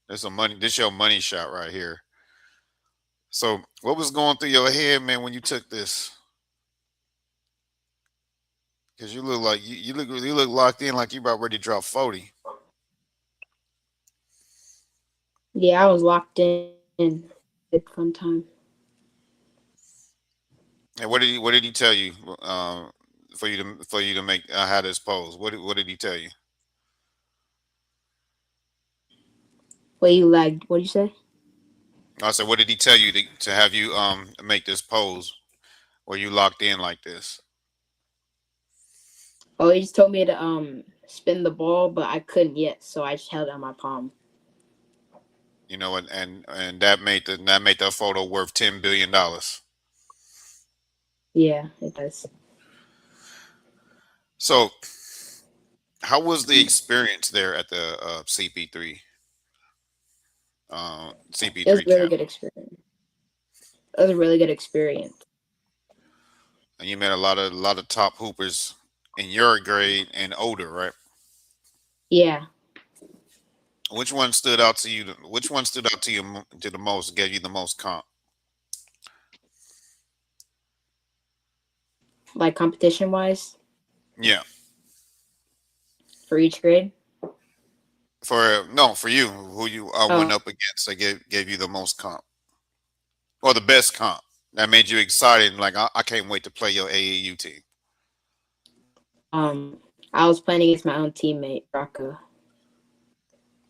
This your money shot right here. So what was going through your head, man, when you took this? Because you look like you look locked in like you about ready to drop 40. Yeah, I was locked in. Good fun time. And what did he tell you for you to make have this pose? What did he tell you? Wait, you lagged. What did you say? I said, what did he tell you to have you make this pose where you locked in like this? Oh, he just told me to spin the ball, but I couldn't yet, so I just held it on my palm. You know, and that made that photo worth $10 billion. Yeah, it does. So, how was the experience there at the It was CP3 a really camp? good experience. It was a really good experience. And you met a lot of top hoopers in your grade and older, right? Yeah. Which one stood out to you? Which one stood out to you to the most? Gave you the most comp? Like competition wise Yeah, for each grade. for you, who you went Oh, up against, that gave you the most comp or the best comp that made you excited. And like I can't wait to play your AAU team. I was playing against my own teammate, Rocco.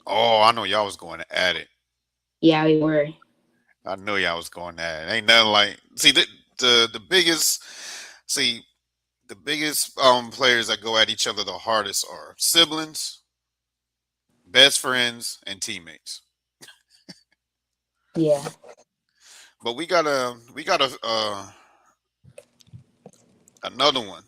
Oh, I know y'all was going at it. Yeah, we were. I knew y'all was going at it. Ain't nothing like see the biggest see the biggest players that go at each other the hardest are siblings, best friends, and teammates. Yeah. But we got another one.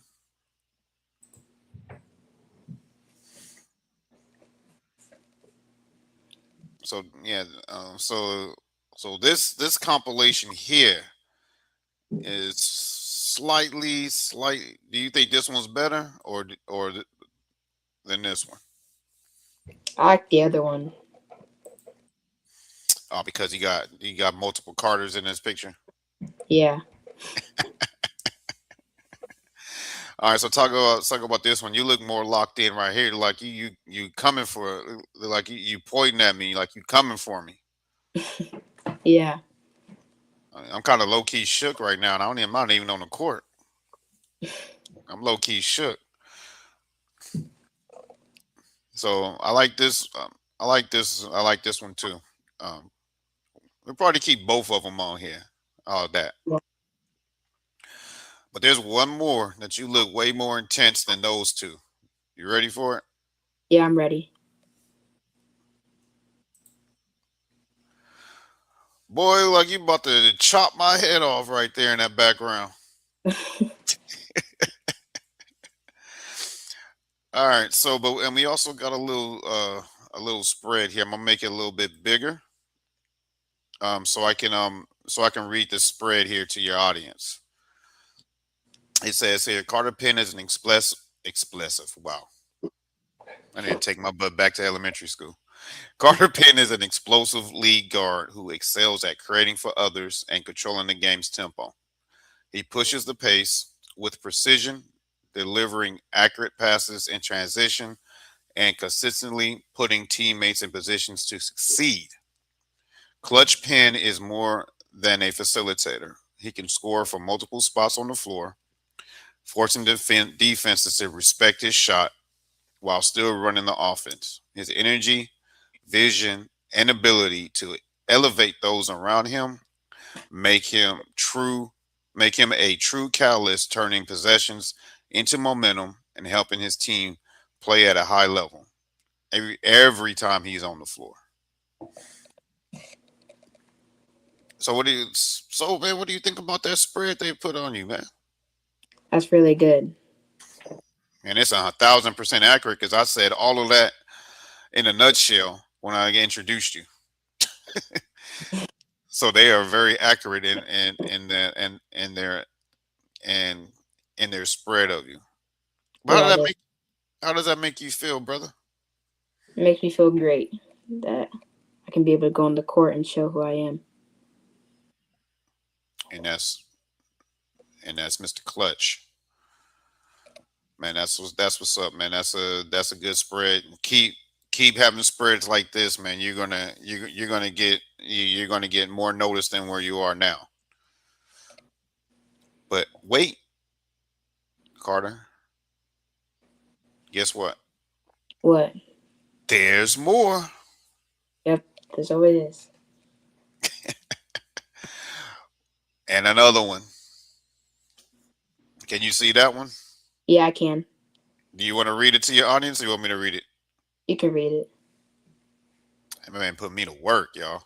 So yeah, so this compilation here is slight. Do you think this one's better than this one? I like the other one. Because you got multiple Carters in this picture. Yeah. All right, so talk about this one. You look more locked in right here, like you coming for, like you pointing at me, like you coming for me. Yeah. I'm kind of low key shook right now, and I'm not even on the court. I'm low key shook. So I like this. I like this. I like this one too. Um, we'll probably keep both of them on here. All that. Well, But there's one more that you look way more intense than those two. You ready for it? yeah, I'm ready. Boy, like you about to chop my head off right there in that background. All right, so and we also got a little spread here. I'm gonna make it a little bit bigger, so I can read the spread here to your audience. It says here, Carter Penn is an explosive. Wow, I need to take my butt back to elementary school. Carter Penn is an explosive lead guard who excels at creating for others and controlling the game's tempo. He pushes the pace with precision, delivering accurate passes in transition and consistently putting teammates in positions to succeed. Clutch Penn is more than a facilitator. He can score from multiple spots on the floor, forcing defenses to respect his shot while still running the offense. His energy, vision, and ability to elevate those around him make him true make him a true catalyst, turning possessions into momentum and helping his team play at a high level every time he's on the floor. So man, what do you think about that spread they put on you, man? That's really good. And it's 1,000% accurate because I said all of that in a nutshell when I introduced you. So they are very accurate in that and and in their spread of you. But Yeah, that how does that make you feel, brother? makes me feel great that I can be able to go on the court and show who I am. And that's Mr. Clutch. Man, that's what's up, man. That's a good spread. Keep having spreads like this, man. You're gonna get more notice than where you are now. But wait, Carter, guess what? What? There's more. Yep, there's always is. And another one. Can you see that one? Yeah, I can. Do you want to read it to your audience or you want me to read it? You can read it. That man put me to work, y'all.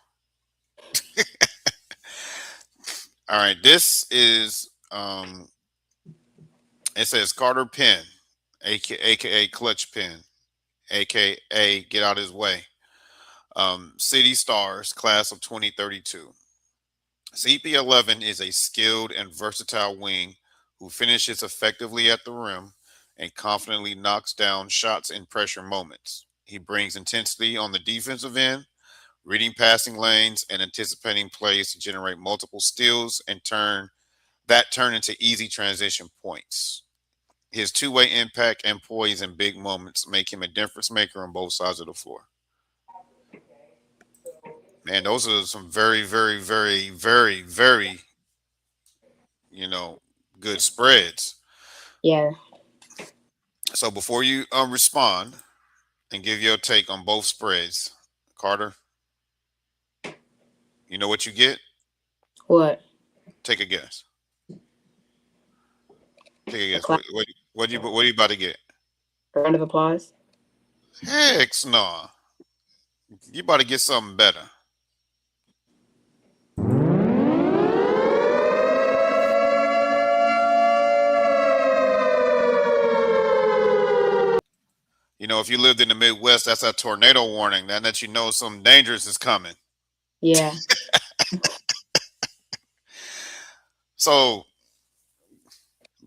All right, this is it says Carter Penn, aka Clutch Penn, aka Get Out His Way. City Stars, class of 2032. CP11 is a skilled and versatile wing who finishes effectively at the rim and confidently knocks down shots in pressure moments. He brings intensity on the defensive end, reading passing lanes and anticipating plays to generate multiple steals and turn into easy transition points. His two-way impact and poise in big moments make him a difference maker on both sides of the floor. Man, those are some very, very, very, very, very, you know, good spreads. Yeah. So before you respond and give your take on both spreads, Carter, you know what you get? What? Take a guess. Take a A guess. clap. What are you about to get? A round of applause. Heck no. You about to get something better. If you lived in the Midwest, that's a tornado warning. That lets you know something dangerous is coming. Yeah. So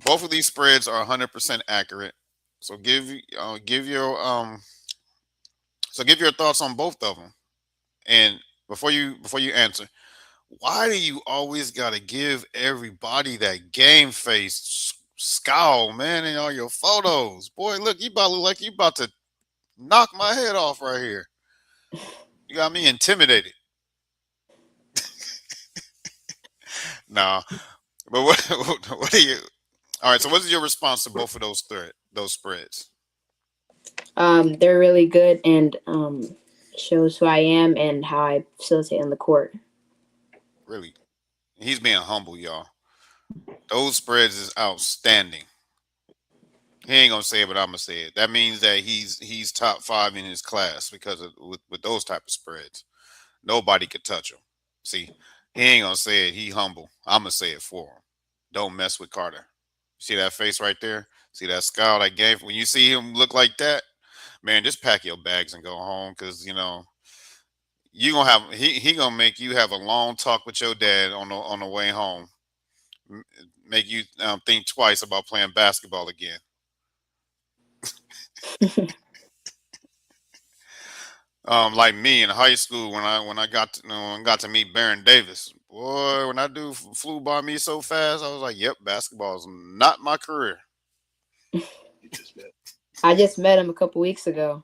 both of these spreads are 100% accurate. So give your thoughts on both of them. And before you answer, why do you always gotta give everybody that game face scowl, man, in all your photos? Boy, look, you about to look like you about to knock my head off right here. You got me intimidated. Nah, but what what are you? All right, so what is your response to both of those spreads? They're really good and shows who I am and how I facilitate on the court. Really, he's being humble, y'all. Those spreads is outstanding. He ain't gonna say it, but I'm gonna say it. That means that he's top five in his class because with those type of spreads, nobody could touch him. See, he ain't gonna say it. He humble. I'm gonna say it for him. Don't mess with Carter. See that face right there? See that scowl that gave when you see him look like that? Man, just pack your bags and go home because you gonna have he gonna make you have a long talk with your dad on the way home. M- Make you think twice about playing basketball again. Like me in high school when I got to meet Baron Davis. Boy, when that dude flew by me so fast, I was like, "Yep, basketball is not my career." I just met him a couple weeks ago.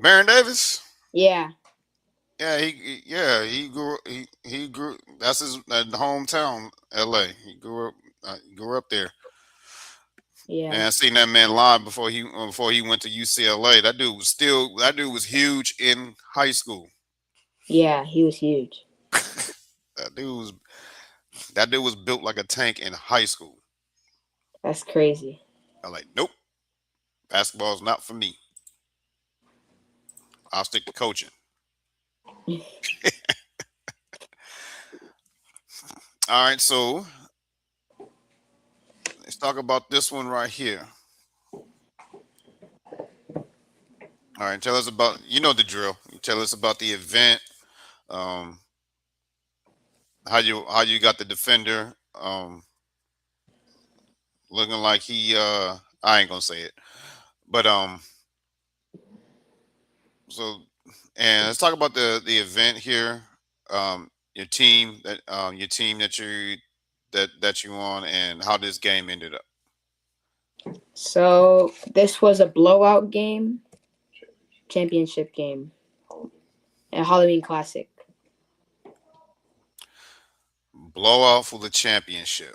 Baron Davis, Yeah. yeah, he grew. That's his hometown, L.A. He grew up there. Yeah. Man, I seen that man live before he went to UCLA. That dude was huge in high school. Yeah. He was huge. That dude was that dude was built like a tank in high school. That's crazy. I'm like, nope, basketball is not for me. I'll stick to coaching. All right, so let's talk about this one right here. All right, tell us about the drill. You tell us about the event. Um, how you got the defender looking like I ain't gonna say it, but so and let's talk about the event here. Your team that you on and how this game ended up. So this was a blowout game, championship game, a Halloween classic. Blowout for the championship.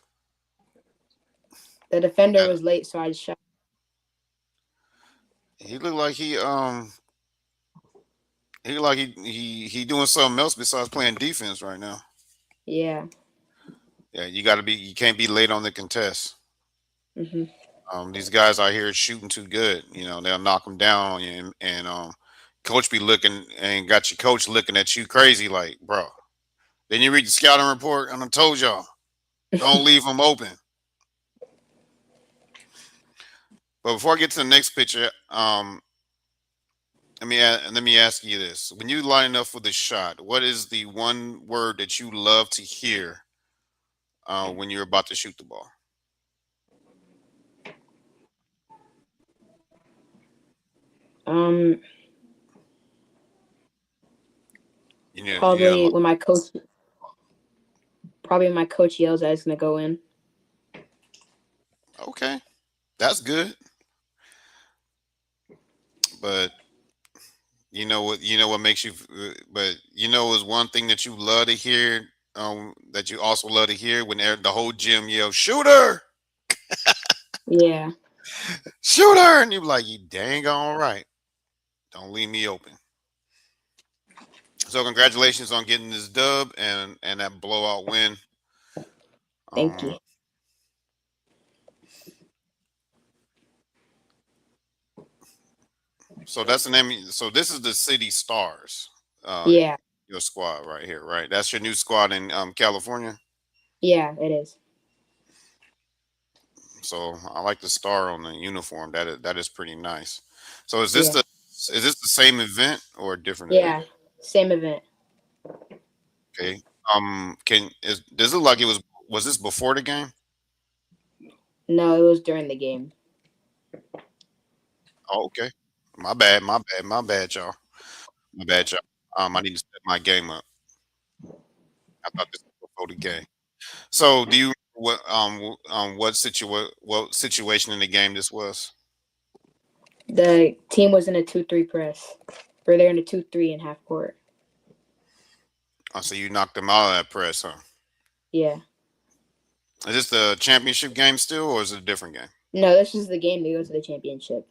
The defender Uh, was late, so I just shot. He looked like he doing something else besides playing defense right now. Yeah. Yeah, you can't be late on the contest. Hmm. These guys out here shooting too good. They'll knock them down on you, and coach be looking and got your coach looking at you crazy like, bro. Then you read the scouting report, and I told y'all, don't leave them open. But before I get to the next picture, let me ask you this: when you line up for the shot, what is the one word that you love to hear when you're about to shoot the ball? Um, You know, probably when my coach, probably when my coach yells that it's gonna go in. okay, that's good. But you know what makes you. But is one thing that you love to hear. That you also love to hear when the whole gym yells "shooter, Yeah. shooter," and you be like, "You dang all right, don't leave me open." So congratulations on getting this dub and that blowout win. Thank you. Um, so that's the name. So this is the City Stars. Yeah. Your squad right here, right? That's your new squad in California. Yeah. It is. So I like the star on the uniform. That is pretty nice. So is this Yeah. the same event or a different event? Yeah. Same event. Okay. Does it look like was this before the game? No, it was during the game. Oh, okay. My bad, y'all. My bad, y'all. I need to step my game up. I thought this was before the game. So, do you what situation in the game this was? The team was in a 2-3 press. Or they're in a 2-3 in half court. Oh, so you knocked them out of that press, huh? Yeah. Is this the championship game still, or is it a different game? No, this is the game to go to the championship.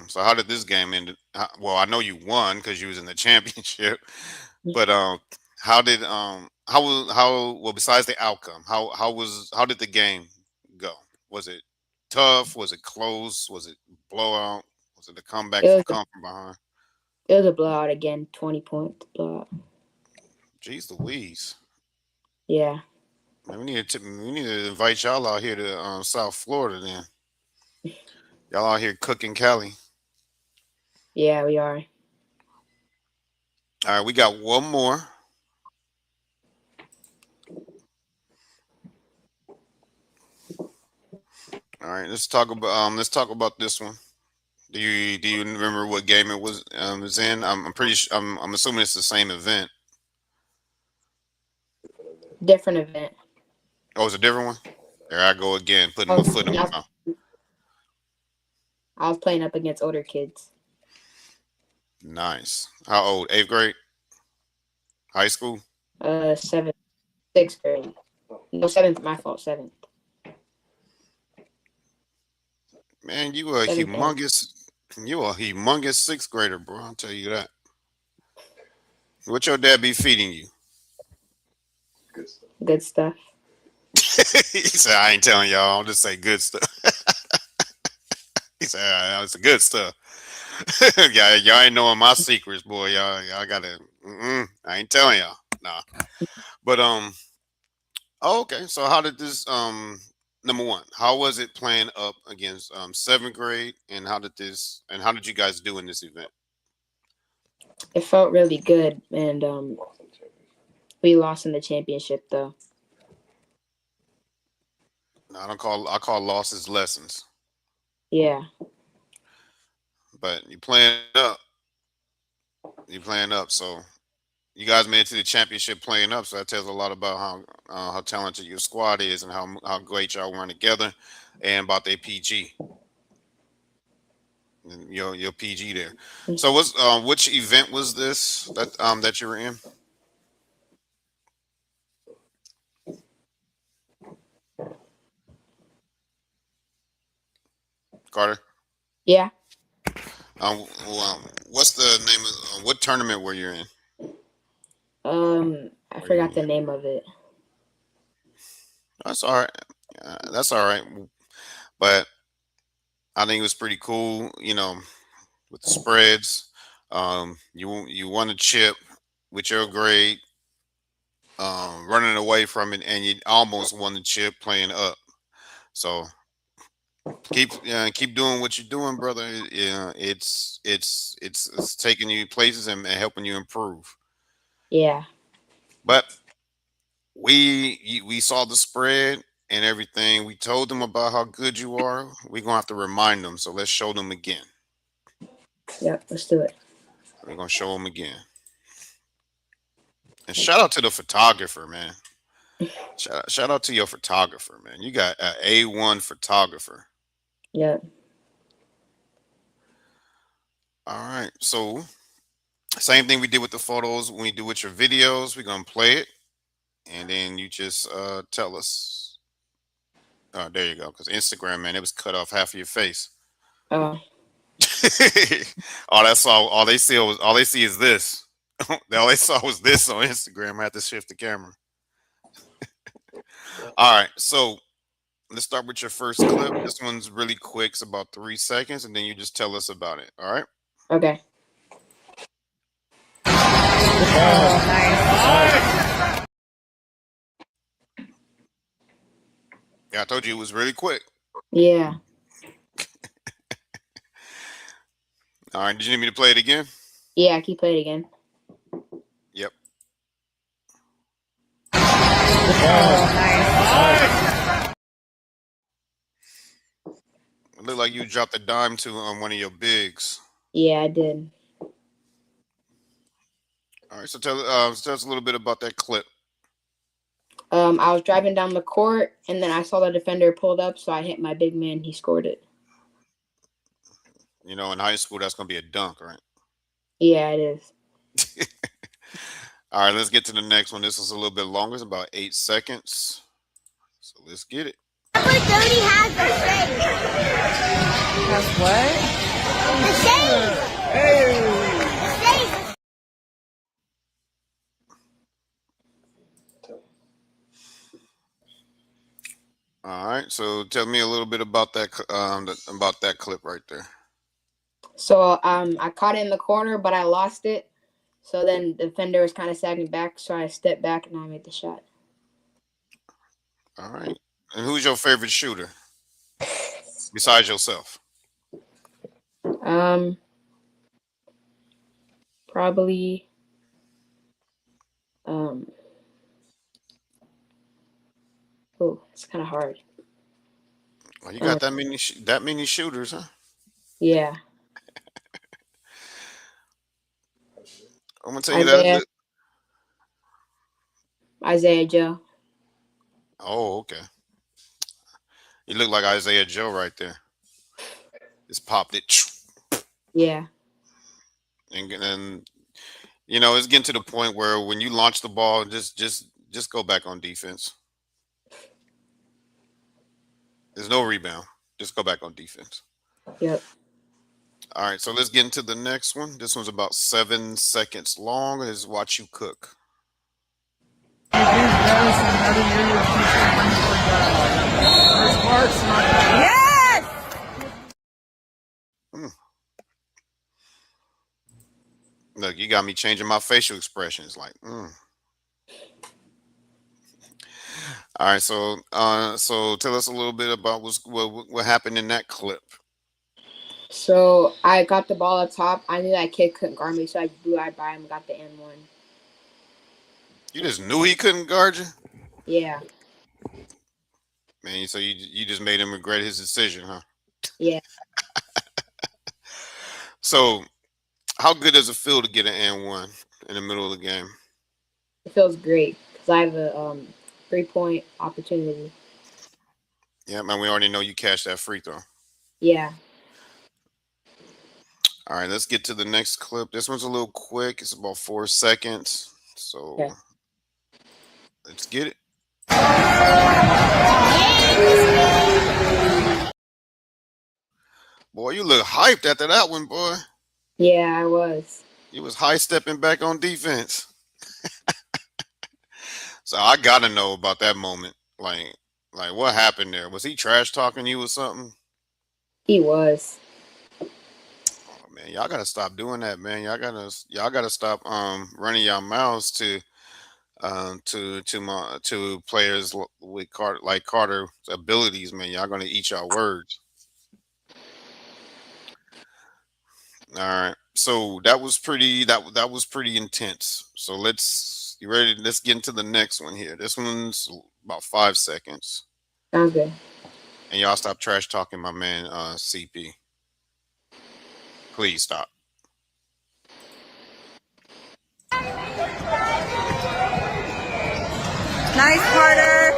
So how did this game end? Well, I know you won because you was in the championship, but how besides the outcome, how did the game go? Was it tough? Was it close? Was it blowout? Was it a comeback It from was a come from behind? it was a blowout again, 20-point blowout. Jeez Louise. Yeah. Man, we need to invite y'all out here to South Florida then. Y'all out here cooking Cali. Yeah, we are. All right, we got one more. All right, let's talk about this one. Do you remember what game it was in? I'm pretty sure I'm assuming it's the same event. Different event. Oh, it's a different one. There I go again, putting my Oh, foot in my mouth. I was playing up against older kids. Nice. How old? Eighth grade? High school? Seventh, 6th grade. No, seventh. My fault. Seventh. Man, you a Seventh grade. humongous sixth grader, bro. I'll tell you that. What your dad be feeding you? Good stuff. He said, I ain't telling y'all. I'll just say good stuff. He said, it's the good stuff. Yeah, y'all ain't knowing my secrets, boy. Y'all gotta. I ain't telling y'all. Nah. But oh, okay. So how did this number one? How was it playing up against seventh grade, and how did you guys do in this event? It felt really good, and we lost in the championship though. No, I call losses lessons, Yeah. but you playing up. So you guys made it to the championship playing up. So that tells a lot about how talented your squad is and how great y'all were together, and about their PG. And your PG there. So which event was this that you were in, Carter? Yeah. What's the name of what tournament were you in? I Were you forgot in? the name of it. That's all right. That's all right. But I think it was pretty cool. With the spreads. You won a chip with your grade, running away from it, and you almost won the chip playing up. So keep doing what you're doing, brother. Yeah, it's taking you places and helping you improve. Yeah. But we saw the spread and everything. We told them about how good you are. We're gonna have to remind them. So let's show them again. Yep. Let's do it. We're gonna show them again. And shout out to the photographer, man. Shout out to your photographer, man. You got an A1 photographer. Yep. All right. So same thing we did with the photos. When we do with your videos, we're gonna play it, and then you just tell us. There you go. Because Instagram, man, it was cut off half of your face. Oh. All they see is this. All they saw was this on Instagram. I had to shift the camera. All right, so let's start with your first clip. This one's really quick. It's about 3 seconds, and then you just tell us about it. All right. Okay. Yeah, I told you it was really quick. Yeah. All right. Did you need me to play it again? Yeah, I keep playing again. Yep. It looked like you dropped a dime to one of your bigs. Yeah, I did. All right. So tell us a little bit about that clip. I was driving down the court, and then I saw the defender pulled up, so I hit my big man. He scored it. You know, in high school, that's gonna be a dunk, right? Yeah, it is. All right. Let's get to the next one. This is a little bit longer. It's about 8 seconds. So let's get it. Number 30 has the shade. Has what? The shade. The shade. All right. So tell me a little bit about about that clip right there. So I caught it in the corner, but I lost it. So then the defender was kind of sagging back, so I stepped back and I made the shot. All right. And who's your favorite shooter besides yourself? Probably oh, it's kind of hard. Well, you got that many shooters, huh? Yeah, I'm gonna tell you that. Isaiah Joe. Oh, okay. You look like Isaiah Joe right there. Just popped it, Yeah, and you know it's getting to the point where when you launch the ball, just go back on defense. There's no rebound. Just go back on defense. yep. All right, so let's get into the next one. This one's about 7 seconds long. Is watch you cook. Yes! Look, you got me changing my facial expressions. Like, All right, so tell us a little bit about what happened in that clip. So I got the ball up top. I knew that kid couldn't guard me, so I blew right by him and got the N1. You just knew he couldn't guard you, Yeah, man. So you just made him regret his decision, huh? yeah. So, how good does it feel to get an N1 in the middle of the game? It feels great because I have a 3-point opportunity. Yeah, man. We already know you cashed that free throw. Yeah. All right, let's get to the next clip. This one's a little quick. It's about 4 seconds. So Okay. let's get it. Boy, you look hyped after that one, boy. Yeah, I was. You was high stepping back on defense. So I gotta know about that moment. Like what happened there? Was he trash talking you or something? He was. Oh man, y'all gotta stop doing that, man. Y'all gotta stop running your mouths to players with Carter's abilities, man. Y'all gonna eat your words. All right. So that was pretty intense. So you ready? Let's get into the next one here. This one's about 5 seconds. Sounds good. And y'all stop trash talking my man CP. Please stop. Nice, Carter.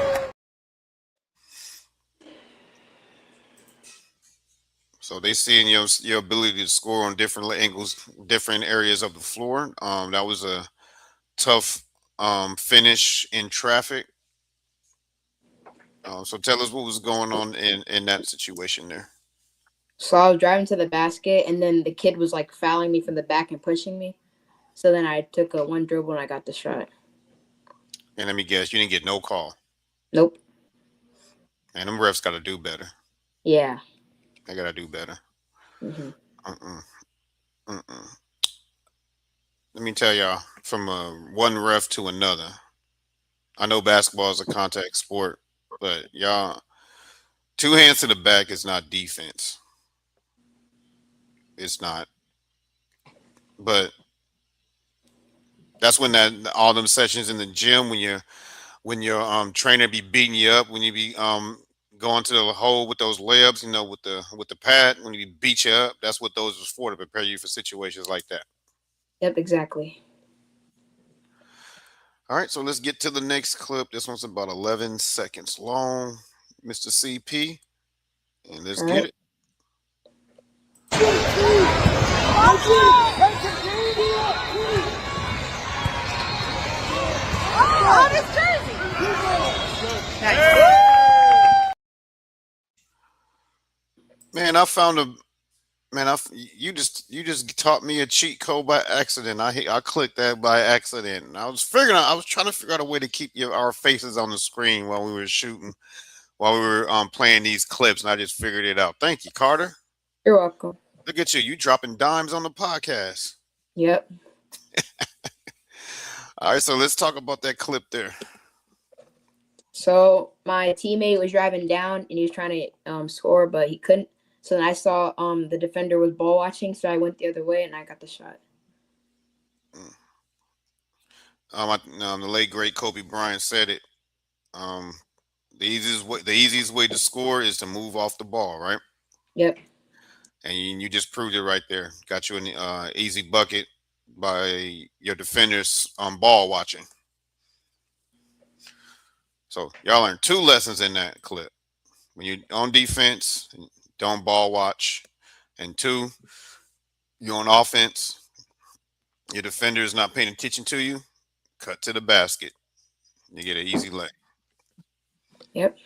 So they seeing your ability to score on different angles, different areas of the floor. That was a tough finish in traffic. So tell us what was going on in that situation there. So I was driving to the basket, and then the kid was like fouling me from the back and pushing me. So then I took a one dribble and I got the shot. And let me guess, you didn't get no call. Nope. And them refs got to do better. Yeah. They got to do better. Mm-hmm. Let me tell y'all, from one ref to another. I know basketball is a contact sport, but y'all, 2 hands to the back is not defense. It's not. but that's when that all them sessions in the gym when your trainer be beating you up, when you be going to the hole with those layups, with the pad, when he beat you up, that's what those was for, to prepare you for situations like that. Yep, exactly. All right, so let's get to the next clip. This one's about 11 seconds long, Mr. CP, and let's All get right. it. Oh, this jersey. Man, I found a man. You just taught me a cheat code by accident. I clicked that by accident. And I was trying to figure out a way to keep our faces on the screen while we were shooting, while we were playing these clips, and I just figured it out. Thank you, Carter. You're welcome. Look at you dropping dimes on the podcast. Yep. All right, so let's talk about that clip there. So my teammate was driving down and he was trying to score, but he couldn't. So then I saw the defender was ball watching, so I went the other way and I got the shot. The late great Kobe Bryant said it. The easiest way to score is to move off the ball, right? Yep. And you just proved it right there. Got you an easy bucket by your defenders on ball watching. So y'all learned 2 lessons in that clip. When you're on defense, don't ball watch. And 2, you're on offense, your defender is not paying attention to you, cut to the basket. You get an easy lay. Yep.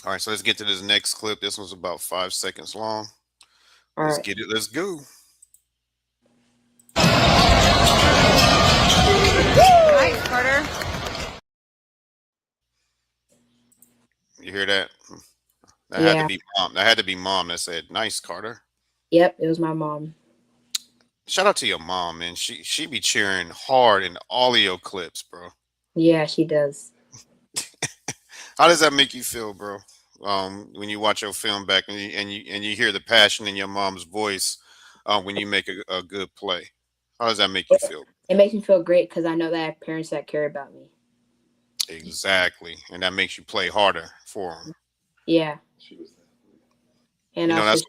All right, so let's get to this next clip. This one's about 5 seconds long. All Let's right. get it. Let's go. Nice, Carter. You hear that? That had to Yeah. be mom. That had to be mom that said, "Nice, Carter." Yep. It was my mom. Shout out to your mom, man. She be cheering hard in all of your clips, bro. Yeah, she does. How does that make you feel, bro? When you watch your film back and you hear the passion in your mom's voice when you make a good play. How does that make you feel? It makes me feel great because I know that I have parents that care about me. Exactly, and that makes you play harder for them. Yeah. And You know, also,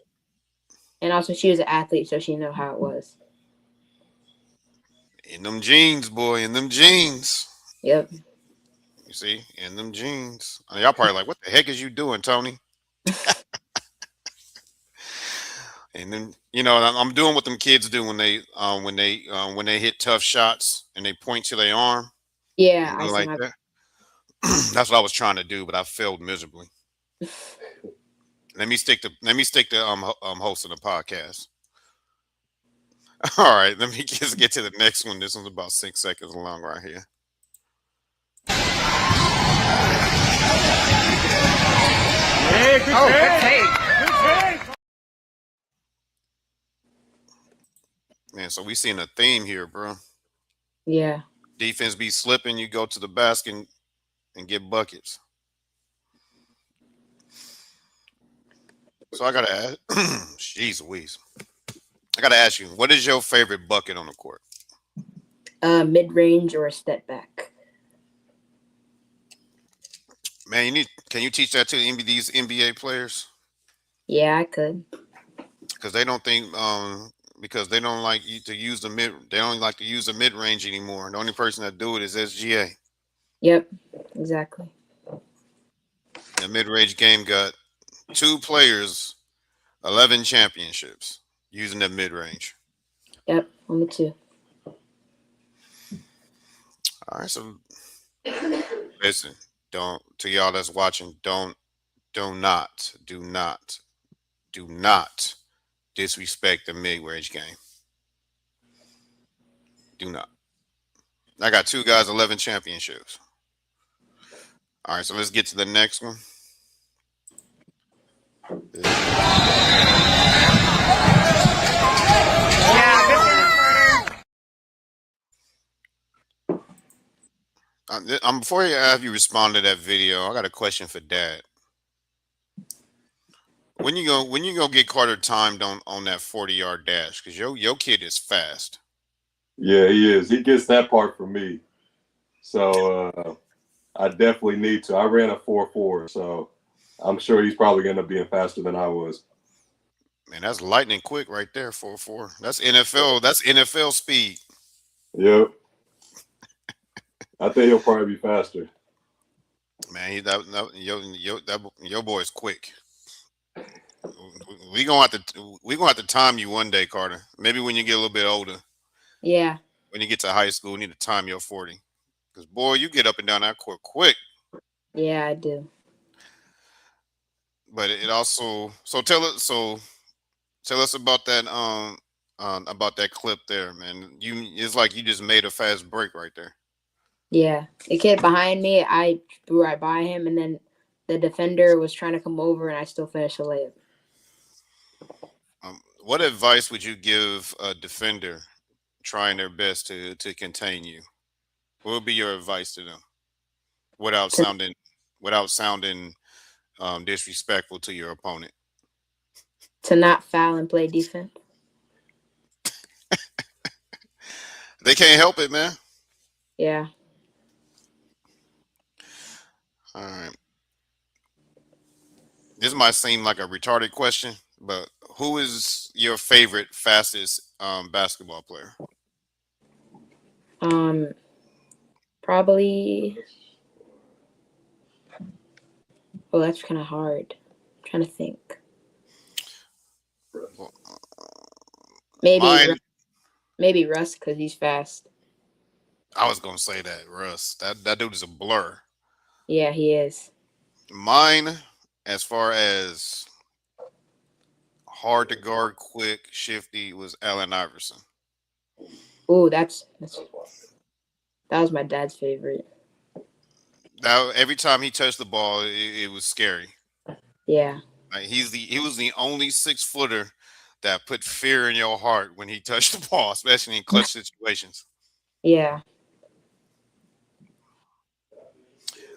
that's she was an athlete, so she knew how it was. in them jeans, boy. In them jeans. Yep. You see, in them jeans. Y'all probably like, what the heck is you doing, Tony? And then I'm doing what them kids do when they hit tough shots and they point to their arm, Yeah, I see like my. that. That's what I was trying to do, but I failed miserably. Let me stick to hosting a podcast. All right, let me just get to the next one. This one's about 6 seconds long right here. Hey, good take. Man, so we seeing a theme here, bro. Yeah. Defense be slipping, you go to the basket and get buckets. So I gotta ask, jeez Louise. I gotta ask you, what is your favorite bucket on the court? Mid range or a step back. Man, can you teach that to these NBA players? Yeah, I could. Because they don't think because they don't like you to use they don't like to use the mid range anymore. The only person that do it is SGA. Yep. Exactly. The mid range game got 2 players, 11 championships using the mid range. Yep. Only 2. All right, so listen, to y'all that's watching, do not disrespect the mid-range game. Do not. I got 2 guys, 11 championships. All right, so let's get to the next one. Yeah, good Carter. Before you have you respond to that video, I got a question for Dad. When you go get Carter timed on that 40-yard dash? Because your kid is fast. Yeah, he is. He gets that part from me. So I definitely need to. I ran a 4.4, so I'm sure he's probably going to be faster than I was. Man, that's lightning quick right there. 4.4. That's NFL. That's NFL speed. Yep. I think he'll probably be faster. Man, your boy's quick. We gonna have to time you one day, Carter. Maybe when you get a little bit older. Yeah. When you get to high school, you need to time your 40. Because boy, you get up and down that court quick. Yeah, I do. But it also tell us about that clip there, man. It's like you just made a fast break right there. Yeah. The kid behind me, I threw right by him, and then the defender was trying to come over, and I still finished the layup. What advice would you give a defender trying their best to contain you? What would be your advice to them without To, sounding disrespectful to your opponent? to not foul and play defense. They can't help it, man. Yeah. All right. This might seem like a retarded question, but who is your favorite fastest basketball player? Probably. Oh, that's kind of hard. I'm trying to think. Well, Maybe mine, Russ because he's fast. I was gonna say that Russ. That dude is a blur. Yeah, he is. Mine, as far as hard to guard, quick, shifty, was Allen Iverson. Ooh, that was my dad's favorite. Now, every time he touched the ball, it was scary. Yeah. Like he was the only 6-footer that put fear in your heart when he touched the ball, especially in clutch situations. Yeah.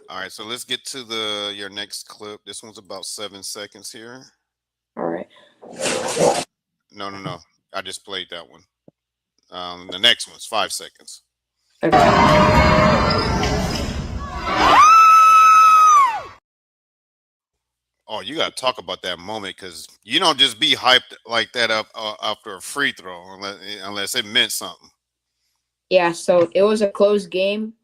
All right, so let's get to your next clip. This one's about 7 seconds here. All right. No. I just played that one. The next one's 5 seconds. Okay. Oh, you got to talk about that moment because you don't just be hyped like that up after a free throw unless it meant something. Yeah, so it was a close game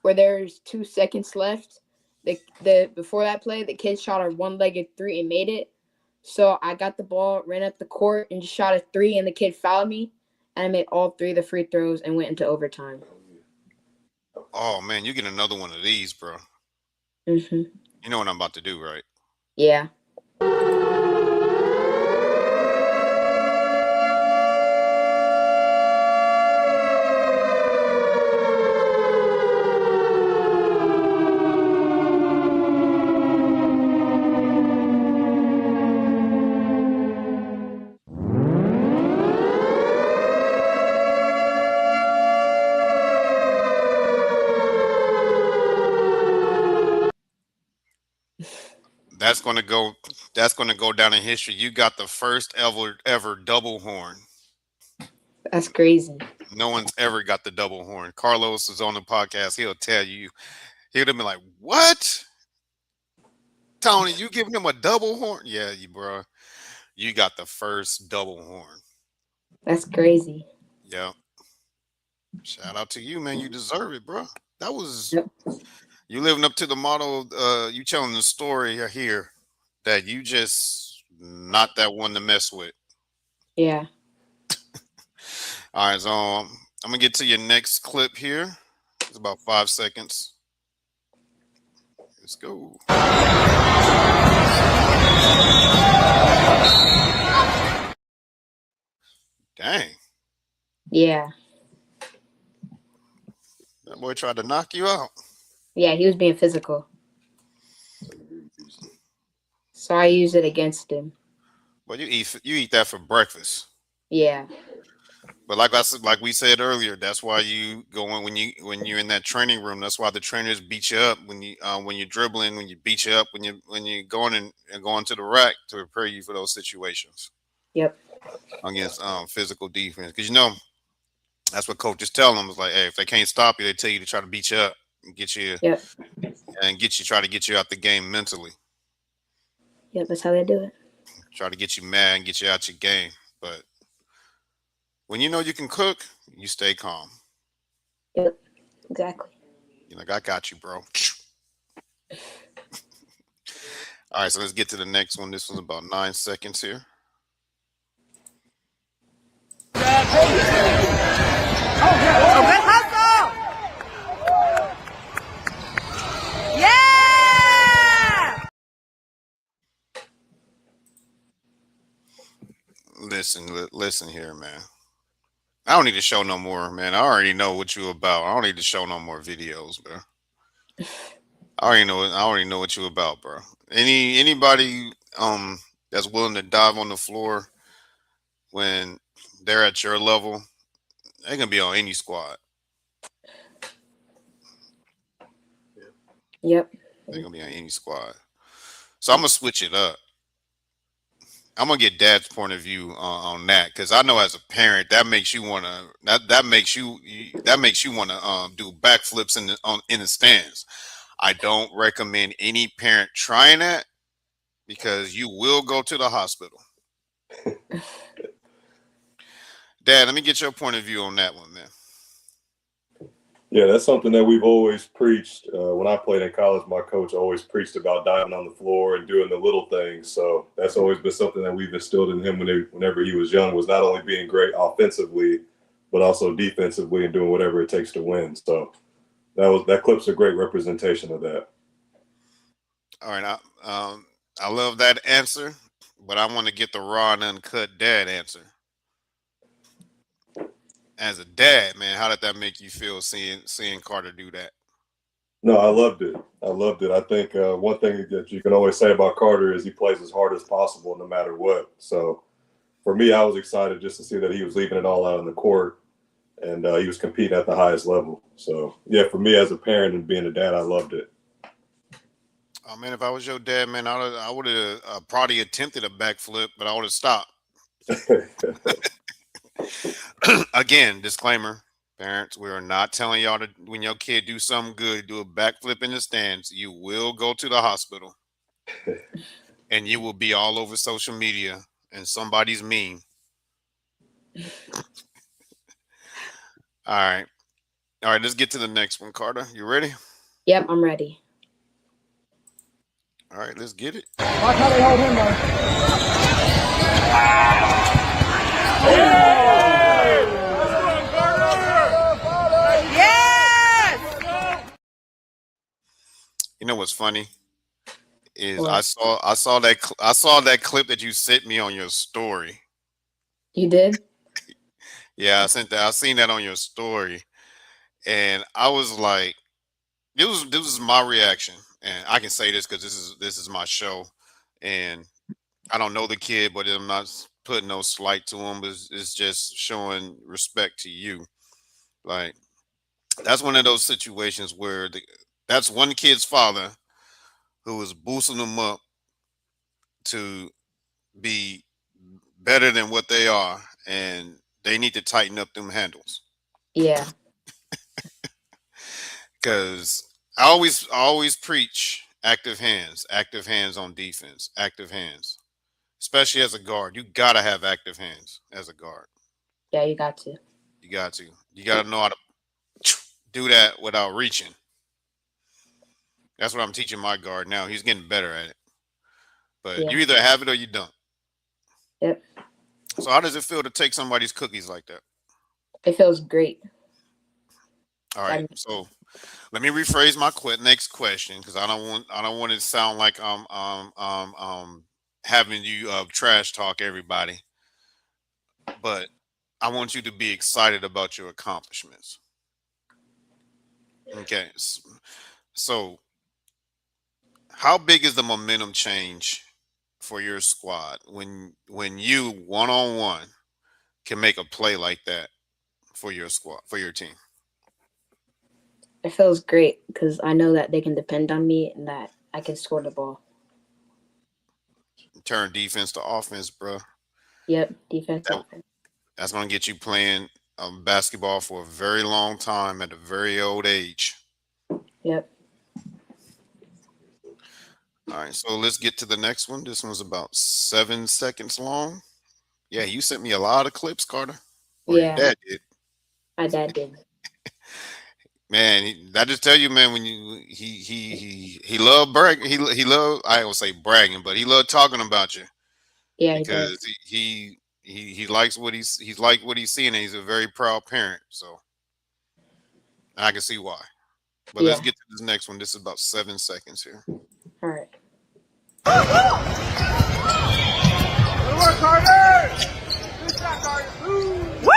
where there's 2 seconds left. The before that play, the kid shot a one-legged three and made it. So I got the ball, ran up the court, and just shot a three, and the kid fouled me, and I made all 3 of the free throws and went into overtime. Oh man, you get another one of these, bro. Mhm. You know what I'm about to do, right? Yeah. That's gonna go down in history. You got the first ever double horn. That's crazy. No one's ever got the double horn. Carlos is on the podcast. He'll tell you. He'll be like, "What, Tony? You giving him a double horn?" Yeah, bro. You got the first double horn. That's crazy. Yeah. Shout out to you, man. You deserve it, bro. That was Yep. you living up to the motto. You telling the story here that you just not that one to mess with. Yeah. All right, so I'm gonna get to your next clip here. It's about 5 seconds. Let's go. Dang, Yeah. that boy tried to knock you out. Yeah, he was being physical. So I used it against him. But you eat that for breakfast. Yeah. But like we said earlier, that's why you go in when you're in that training room. That's why the trainers beat you up when you're dribbling, when you beat you up when you're going and going to the rack to prepare you for those situations Yep. against physical defense. Because you know that's what coaches tell them is like, hey, if they can't stop you, they tell you to try to beat you up and Yep. try to get you out the game mentally, Yep. That's how they do it. try to get you mad and get you out your game. But when you know you can cook, you stay calm. Yep. Exactly. You're like, I got you, bro. All right, so let's get to the next one. This was about 9 seconds here. Oh, good hustle! Yeah! Listen here, man. I don't need to show no more, man. I already know what you about. I don't need to show no more videos, bro. I already know what you about, bro. Anybody that's willing to dive on the floor when they're at your level, they can be on any squad. Yep. They're gonna be on any squad. So I'm gonna switch it up. I'm gonna get Dad's point of view on that because I know as a parent that makes you wanna that makes you wanna do backflips in the stands. I don't recommend any parent trying that because you will go to the hospital. Dad, let me get your point of view on that one, man. Yeah, that's something that we've always preached. When I played in college, my coach always preached about diving on the floor and doing the little things. So that's always been something that we've instilled in him whenever he was young, was not only being great offensively, but also defensively and doing whatever it takes to win. So that clip's a great representation of that. All right, I love that answer, but I want to get the raw and uncut dad answer. As a dad, man, how did that make you feel seeing Carter do that? No, I loved it. I think one thing that you can always say about Carter is he plays as hard as possible no matter what. So for me, I was excited just to see that he was leaving it all out on the court and he was competing at the highest level. So yeah, for me as a parent and being a dad, I loved it. Oh man, if I was your dad, man, I would have probably attempted a backflip, but I would have stopped. Again, disclaimer, parents, we are not telling y'all to when your kid do something good, do a backflip in the stands. You will go to the hospital, and you will be all over social media and somebody's meme. All right, let's get to the next one, Carter. You ready? Yep. I'm ready. All right, let's get it. Watch how they hold him, though. Yes! You know what's funny is What? I saw that clip that you sent me on your story. You did? Yeah, I seen that on your story, and I was like, this was my reaction, and I can say this because this is my show, and I don't know the kid, but I'm not putting no slight to him. But it's just showing respect to you. Like that's one of those situations where that's one kid's father who is boosting them up to be better than what they are, and they need to tighten up them handles. Yeah. Because I always preach active hands on defense, active hands, especially as a guard. You gotta have active hands as a guard. Yeah. You got to. You gotta know how to do that without reaching. That's what I'm teaching my guard now. He's getting better at it. But Yeah. you either have it or you don't. Yep. So how does it feel to take somebody's cookies like that? It feels great. All right. So let me rephrase my next question because I don't want it to sound like I'm having you trash talk everybody. But I want you to be excited about your accomplishments. Okay. So how big is the momentum change for your squad when you one-on-one can make a play like that for your squad, for your team? It feels great because I know that they can depend on me and that I can score the ball. Turn defense to offense, bro. Yep, defense, That, offense. that's gonna get you playing basketball for a very long time at a very old age. Yep. All right, so let's get to the next one. This one's about 7 seconds long. Yeah, you sent me a lot of clips, Carter. Or your Yeah, dad did. my dad did. Man, I just tell you, man, when you he loved bragging. He loved, I don't say bragging, but he loved talking about you Yeah, he because does. he likes what he's like what he's seeing, and he's a very proud parent. So I can see why. But let's Yeah. get to this next one. This is about 7 seconds here. All right. Good work, Carter. Good shot, Carter. Woo!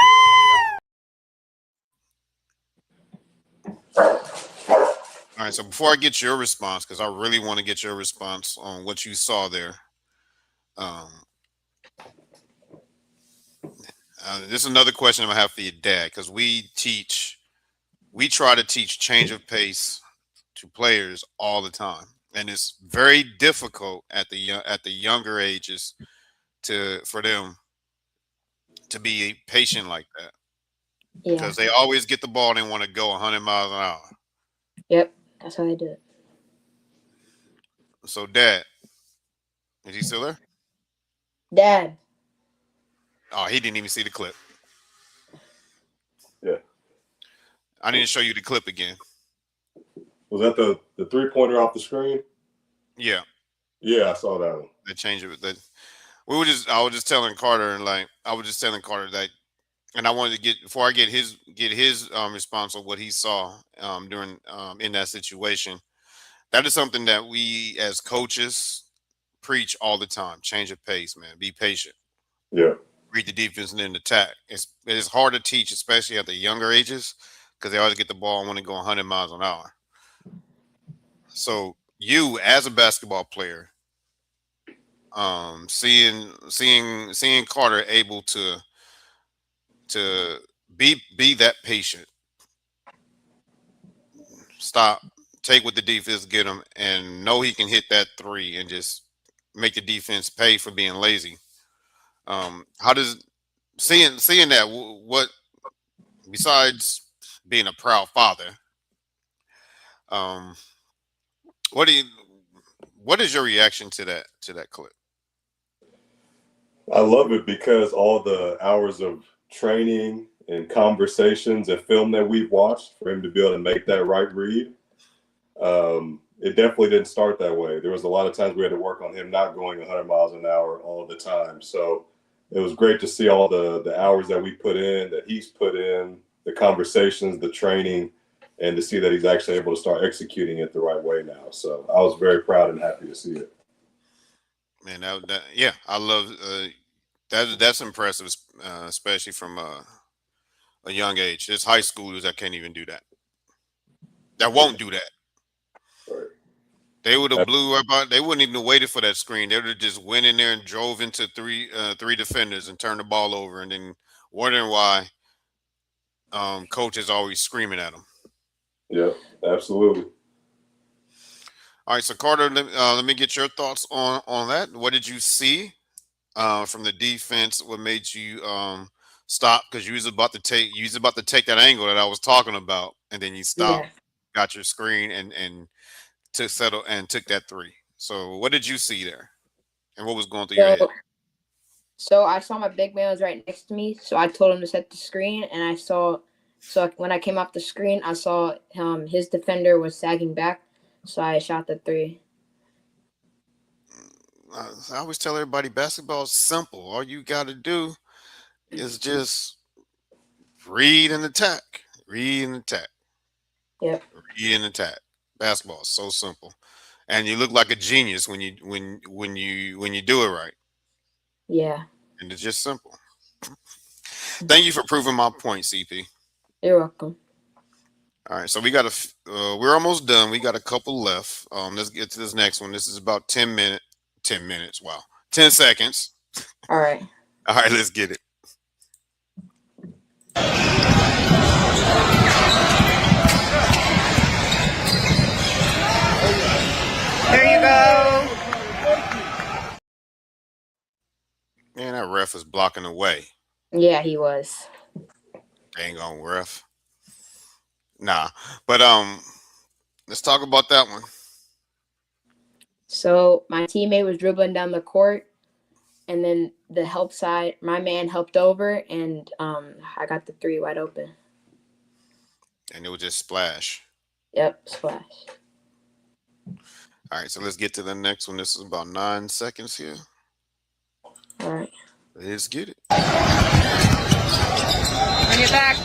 All right, so before I get your response, because I really want to get your response on what you saw there. This is another question I have for your dad, because we try to teach change of pace to players all the time, and it's very difficult at the younger ages for them to be patient like that, Yeah. because they always get the ball and they want to go 100 miles an hour. Yep. That's how they do it. So, Dad, is he still there? Dad. Oh, he didn't even see the clip. Yeah. I need to show you the clip again. Was that the 3-pointer off the screen? Yeah. Yeah, I saw that one. The change of it. I was just telling Carter, that, and I wanted to get before I get his response of what he saw during in that situation. That is something that we as coaches preach all the time. Change of pace, man. Be patient. Yeah. Read the defense and then attack. It's hard to teach, especially at the younger ages, because they always get the ball and want to go 100 miles an hour. So you, as a basketball player, seeing Carter able to be that patient, stop, take what the defense get him, and know he can hit that three and just make the defense pay for being lazy. How does seeing that, what besides being a proud father, what is your reaction to that clip? I love it because all the hours of training and conversations and film that we've watched for him to be able to make that right read, it definitely didn't start that way. There was a lot of times we had to work on him not going 100 miles an hour all the time. So it was great to see all the hours that we put in, that he's put in, the conversations, the training, and to see that he's actually able to start executing it the right way now. So I was very proud and happy to see it. Man, yeah, I love that's impressive, especially from a young age. There's high schoolers that can't even do that. That won't do that. Right. They would have blew up out. They wouldn't even have waited for that screen. They would have just went in there and drove into three defenders and turned the ball over, and then wondering why coach is always screaming at them. Yeah, absolutely. All right, so Carter, let me get your thoughts on that. What did you see from the defense? What made you stop? Because you was about to take that angle that I was talking about, and then you stopped, got your screen, and took that three. So what did you see there, and what was going through your head? So I saw my big man was right next to me, so I told him to set the screen, and so when I came off the screen, I saw his defender was sagging back. So I shot the three. I always tell everybody basketball is simple. All you got to do is just read and attack. Read and attack. Yep. Read and attack. Basketball is so simple, and you look like a genius when you do it right. Yeah. And it's just simple. Thank you for proving my point, CP. You're welcome. All right, so we're almost done. We got a couple left. Let's get to this next one. This is about 10 minutes. Wow. 10 seconds. All right. All right, let's get it. Man, that ref was blocking away. Yeah, he was. Dang on ref. Nah, but let's talk about that one. So my teammate was dribbling down the court, and then the help side, my man helped over, and I got the three wide open. And it was just splash. Yep, splash. All right, so let's get to the next one. This is about 9 seconds here. All right. Let's get it. Bring it back.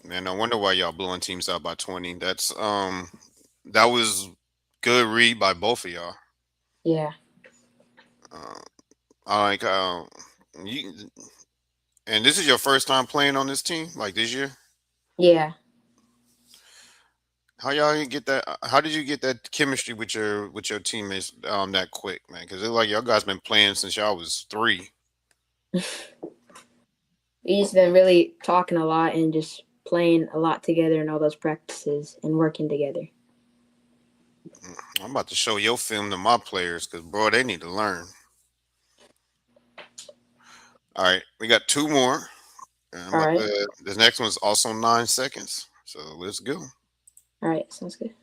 Man, no wonder why y'all blowing teams out by 20. That's that was good read by both of y'all. Yeah. I like you, and this is your first time playing on this team, like this year. Yeah. How y'all get that? How did you get that chemistry with your teammates that quick, man? Because it's like y'all guys been playing since y'all was 3. We just been really talking a lot and just playing a lot together in all those practices and working together. I'm about to show your film to my players because, bro, they need to learn. All right, we got 2 more. All right. This next one's also 9 seconds. So let's go. All right, sounds good.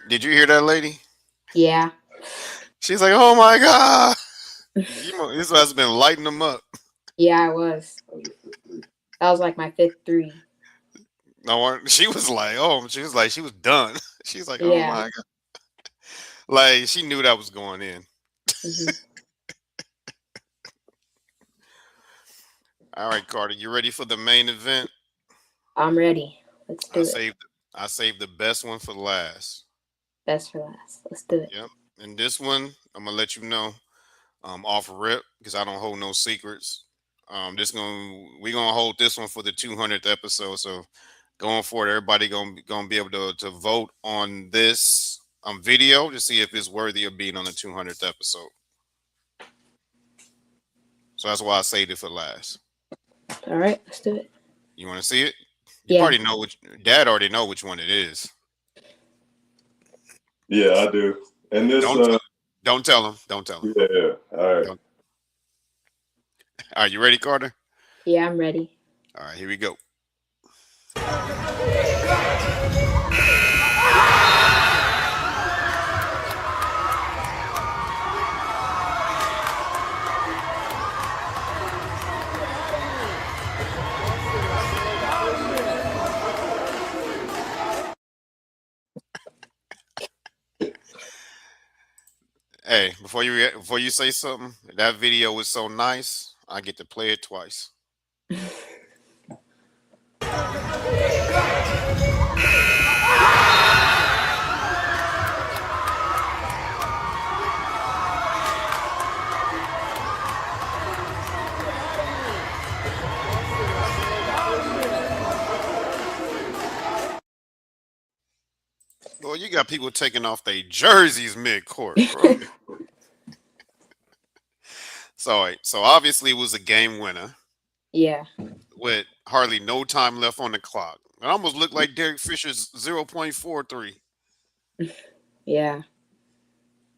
Did you hear that lady? Yeah. She's like, "Oh my god!" This has been lighting them up. Yeah, I was. That was like my 5th 3. No, she was like, she was done. She's like, "Oh Yeah. my god!" Like she knew that was going in. Mm-hmm. All right, Carter, you ready for the main event? I'm ready. Let's do it. I saved the best one for last. Best for last. Let's do it. Yep. And this one, I'm gonna let you know, off rip because I don't hold no secrets. We're gonna hold this one for the 200th episode. So going forward, everybody gonna be able to vote on this video to see if it's worthy of being on the 200th episode. So that's why I saved it for last. All right, let's do it. You want to see it? You Yeah. already know Dad already know which one it is. Yeah, I do. And this don't tell him. Don't tell him. Yeah. All right. All right, you ready, Carter? Yeah, I'm ready. All right, here we go. Hey, before you say something, that video was so nice, I get to play it twice. Boy, you got people taking off their jerseys mid-court, bro. So obviously it was a game winner. Yeah. With hardly no time left on the clock. It almost looked like Derek Fisher's 0.43. Yeah.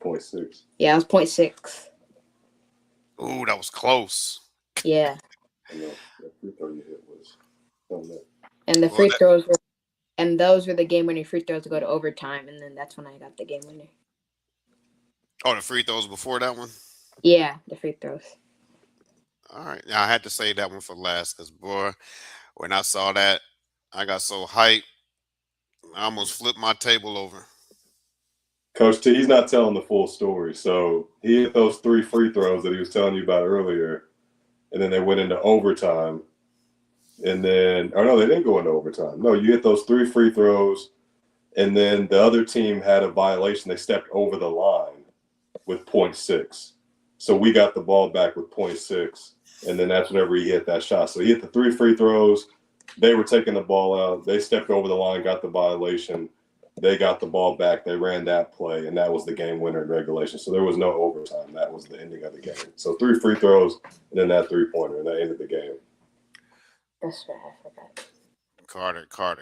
0.6. Yeah, it was 0.6. Ooh, that was close. Yeah. I know that free throw you hit was on that. And the free throws were, and those were the game-winning free throws to go to overtime, and then that's when I got the game winner. Oh, the free throws before that one? Yeah, the free throws. All right. Now I had to say that one for last because, boy, when I saw that, I got so hyped. I almost flipped my table over. Coach T, he's not telling the full story. So he hit those 3 free throws that he was telling you about earlier, and then they went into overtime. And then, or no, they didn't go into overtime. No, you hit those 3 free throws, and then the other team had a violation. They stepped over the line with 0.6. So we got the ball back with 0.6, and then that's whenever he hit that shot. So he hit the 3 free throws. They were taking the ball out. They stepped over the line, got the violation, They got the ball back. They ran that play, and that was the game winner in regulation. So there was no overtime. That was the ending of the game. So 3 free throws, and then that 3-pointer, and that ended the game. That's what I forgot.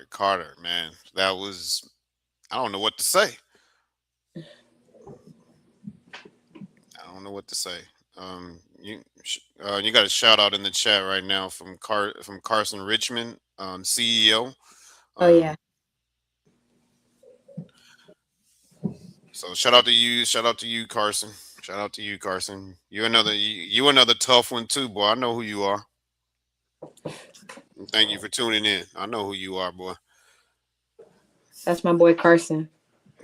Carter, man. That was, I don't know what to say. I don't know what to say. You got a shout out in the chat right now from Carson Richmond, CEO. Oh yeah. So shout out to you, Carson. Shout out to you, Carson. You another tough one too, boy. I know who you are. And thank you for tuning in. I know who you are, boy. That's my boy Carson.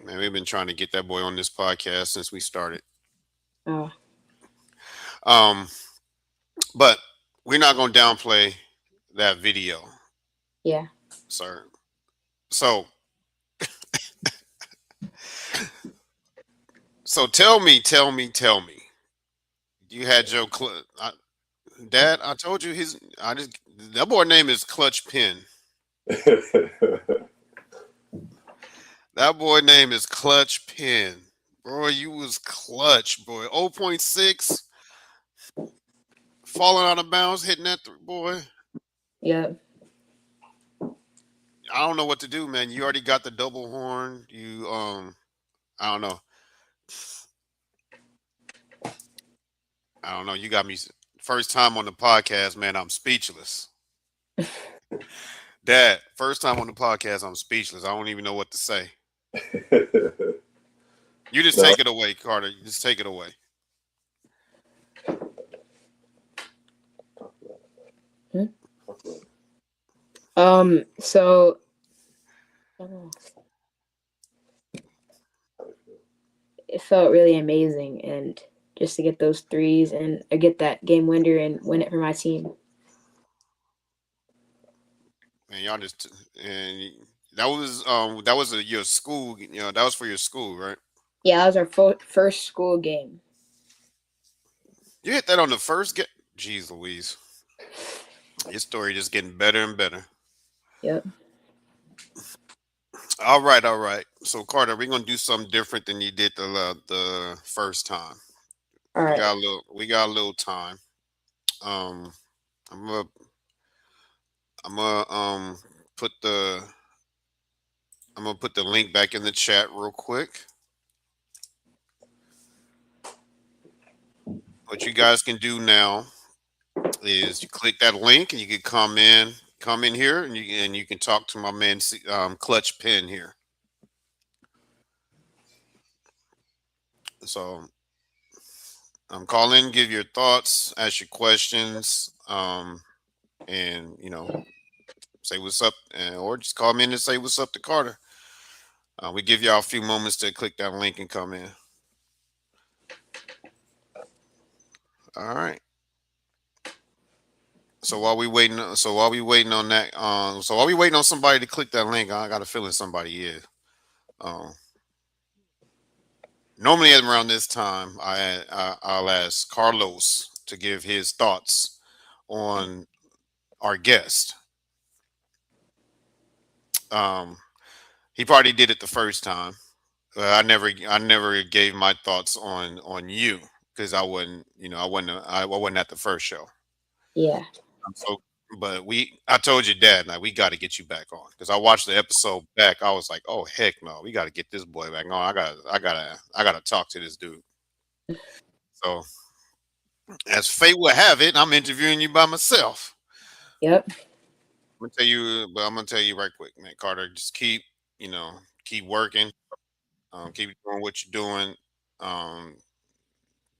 Man, we've been trying to get that boy on this podcast since we started. Oh. But we're not gonna downplay that video, Yeah. sir. So tell me. You had Joe Dad, I told you that boy name is Clutch Penn. That boy name is Clutch Penn. Bro, you was clutch, boy. 0.6 falling out of bounds, hitting that boy. Yep. I don't know what to do, man. You already got the double horn. You I don't know. You got me first time on the podcast, man. I'm speechless. Dad, first time on the podcast, I'm speechless. I don't even know what to say. You just take it away, Carter. You just take it away. So it felt really amazing, and just to get those threes and get that game winner and win it for my team. Man, y'all just and that was your school. That was for your school, right? Yeah, that was our first school game. You hit that on the first game. Jeez Louise. Your story just getting better and better. Yep. All right. So Carter, we're gonna do something different than you did the first time. All right. We got a little time. I'm gonna put the link back in the chat real quick. What you guys can do now is you click that link and you can come in here and you can talk to my man Clutch Penn here. So call in, give your thoughts, ask your questions, and say what's up, or just call me in and say what's up to Carter. We give y'all a few moments to click that link and come in. All right. So while we waiting on that, while we waiting on somebody to click that link, I got a feeling somebody is. Normally around this time, I'll ask Carlos to give his thoughts on our guest. He probably did it the first time. I never gave my thoughts on you because I wasn't at the first show. Yeah. So, but I told you, Dad, like we got to get you back on because I watched the episode back. I was like, oh heck no, we got to get this boy back on. I gotta talk to this dude. So, as fate will have it, I'm interviewing you by myself. Yep. I'm gonna tell you right quick, man, Carter. Just keep working. Keep doing what you're doing.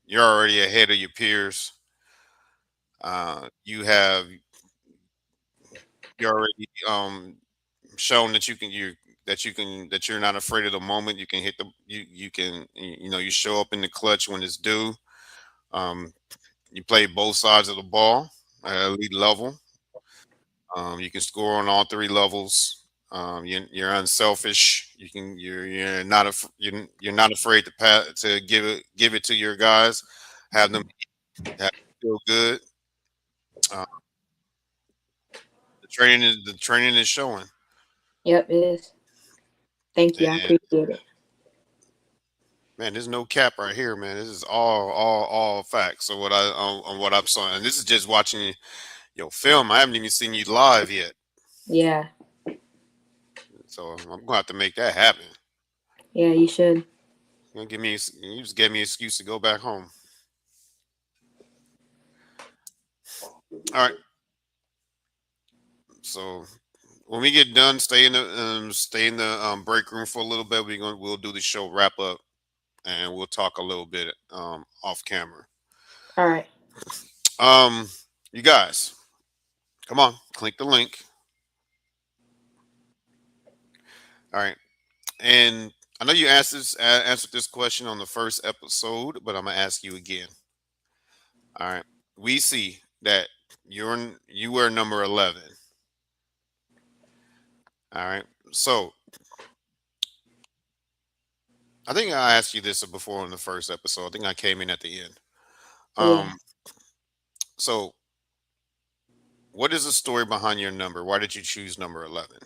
You're already ahead of your peers. You're already shown that you're not afraid of the moment. You can hit you show up in the clutch when it's due. You play both sides of the ball at elite level. You can score on all 3 levels. You're unselfish. You're not afraid to give it to your guys. Have them feel good. The training is showing. Yep, it is. Thank you. I And appreciate it. man, there's no cap right here, man. This is all facts. So what on what I'm saying, and this is just watching your film. I haven't even seen you live yet, Yeah. so I'm gonna have to make that happen. Yeah, you should. You just gave me an excuse to go back home. All right. So when we get done, stay in the break room for a little bit. We'll do the show wrap up, and we'll talk a little bit off camera. All right. You guys, come on, click the link. All right, and I know you answered this question on the first episode, but I'm gonna ask you again. All right, we see that you were number 11. All right, so I think I asked you this before in the first episode. I think I came in at the end. Yeah. Um, so what is the story behind your number? Why did you choose number 11?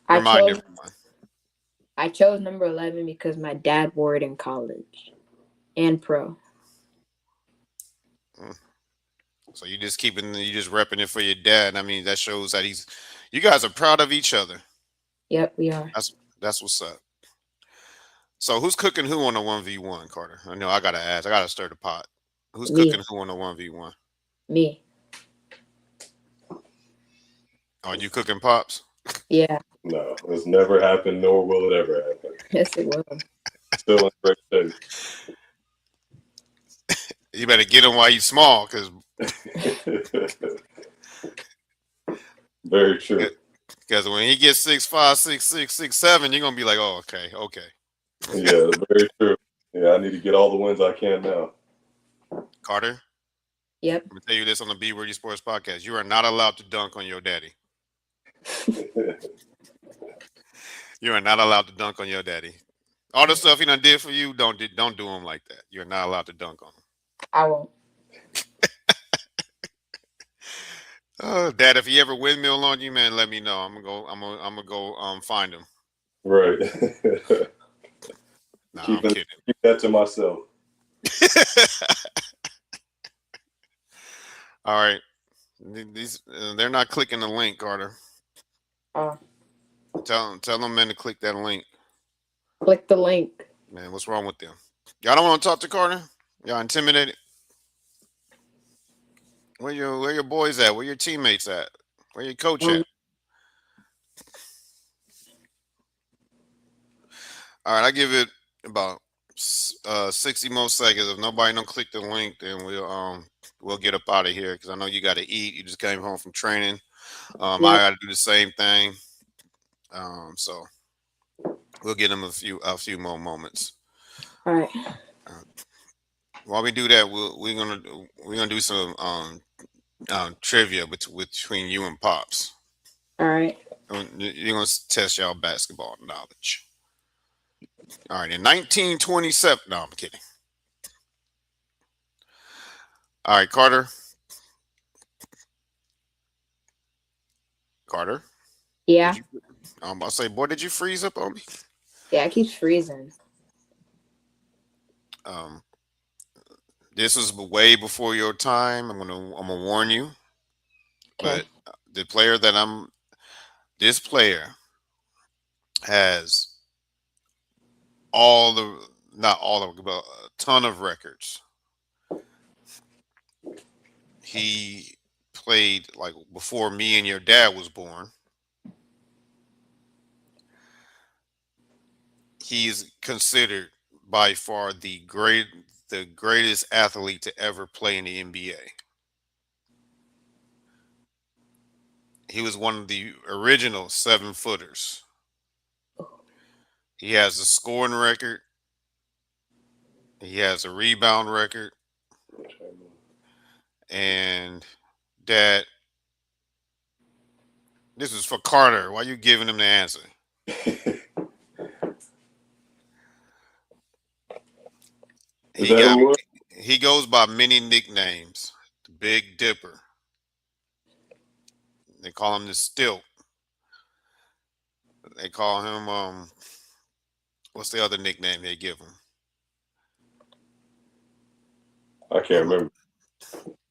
I Remind chose everyone. I chose number 11 because my dad wore it in college and pro. Mm. So you just repping it for your dad. I mean, that shows that you guys are proud of each other. Yep, we are. That's what's up. So who's cooking who on the 1v1, Carter? I know I gotta ask. I gotta stir the pot. Who's Me. cooking who on the 1v1? Me. Are you cooking pops? Yeah. No, it's never happened, nor will it ever happen. Yes, it will. Still in great shape. You better get him while he's small, because Very true. when he gets 6'5", 6'6", 6'7", you're gonna be like, oh, okay. Yeah, very true. Yeah, I need to get all the wins I can now. Carter, Yep. I'm gonna tell you this on the B Wordy Sports Podcast: you are not allowed to dunk on your daddy. You are not allowed to dunk on your daddy. All the stuff he done did for you, don't do him like that. You're not allowed to dunk on him. I won't. Dad, if he ever windmill on you, man, let me know. I'm gonna go find him. Right. Nah, I'm kidding. Keep that to myself. All right, these they're not clicking the link, Carter. Tell them, man, to click that link. Click the link. Man, what's wrong with them? Y'all don't want to talk to Carter? Y'all intimidated? Where your boys at? Where your teammates at? Where your coach at? All right, I give it about 60 more seconds. If nobody don't click the link, then we'll get up out of here, because I know you got to eat. You just came home from training. I got to do the same thing. So we'll get them a few more moments. All right. While we do that, we're gonna do some trivia between you and Pops. All right. You're gonna test y'all basketball knowledge. All right, in 1927. No, I'm kidding. All right, Carter. Yeah. I'm about to say, boy, did you freeze up on me? Yeah, it keeps freezing. This was way before your time. I'm gonna warn you. Okay. But this player has not all of, but a ton of records. He played like before me and your dad was born. He is considered by far the greatest athlete to ever play in the NBA. He was one of the original 7-footers. He has a scoring record. He has a rebound record. And Dad, this is for Carter. Why are you giving him the answer? He goes by many nicknames. The Big Dipper. They call him the Stilt. They call him What's the other nickname they give him? I can't remember.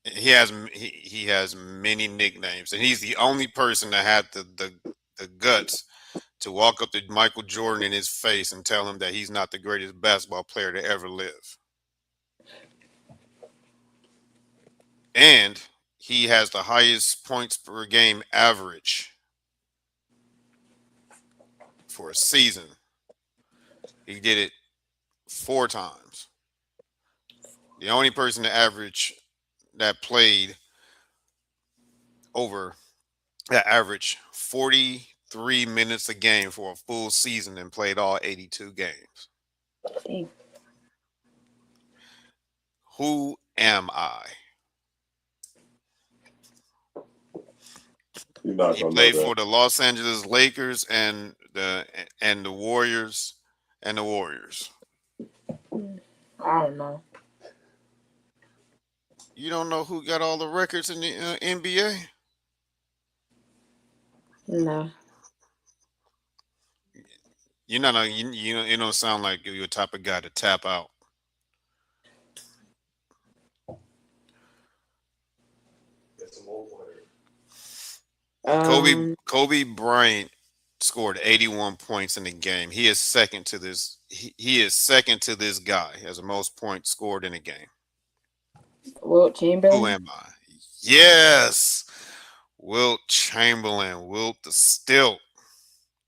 He has many nicknames, and he's the only person that had the guts to walk up to Michael Jordan in his face and tell him that he's not the greatest basketball player to ever live. And he has the highest points per game average for a season. He did it 4 times. The only person that played over that average 43 minutes a game for a full season and played all 82 games. Dang. Who am I? You're not He gonna know played that. for the Los Angeles Lakers and the Warriors and the Warriors. I don't know. You don't know who got all the records in the NBA? No. You know, you don't sound like you're the type of guy to tap out. Kobe Bryant scored 81 points in the game. He is second to this. He is second to this guy as the most points scored in a game. Wilt Chamberlain. Who am I? Yes, Wilt Chamberlain. Wilt the Stilt.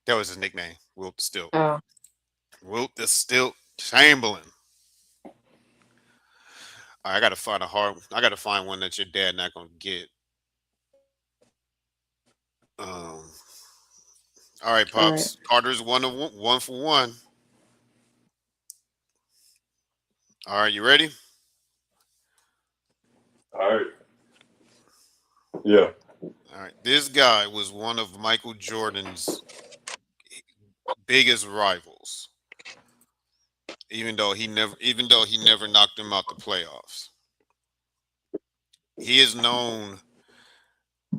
That was his nickname. Wilt the Stilt. Oh. Wilt the Stilt Chamberlain. All right, I gotta find one that your dad not gonna get. All right, All Pops. Carter's one for one. All right, you ready? All right. Yeah. All right. This guy was one of Michael Jordan's biggest rivals. Even though he never knocked him out the playoffs. He is known.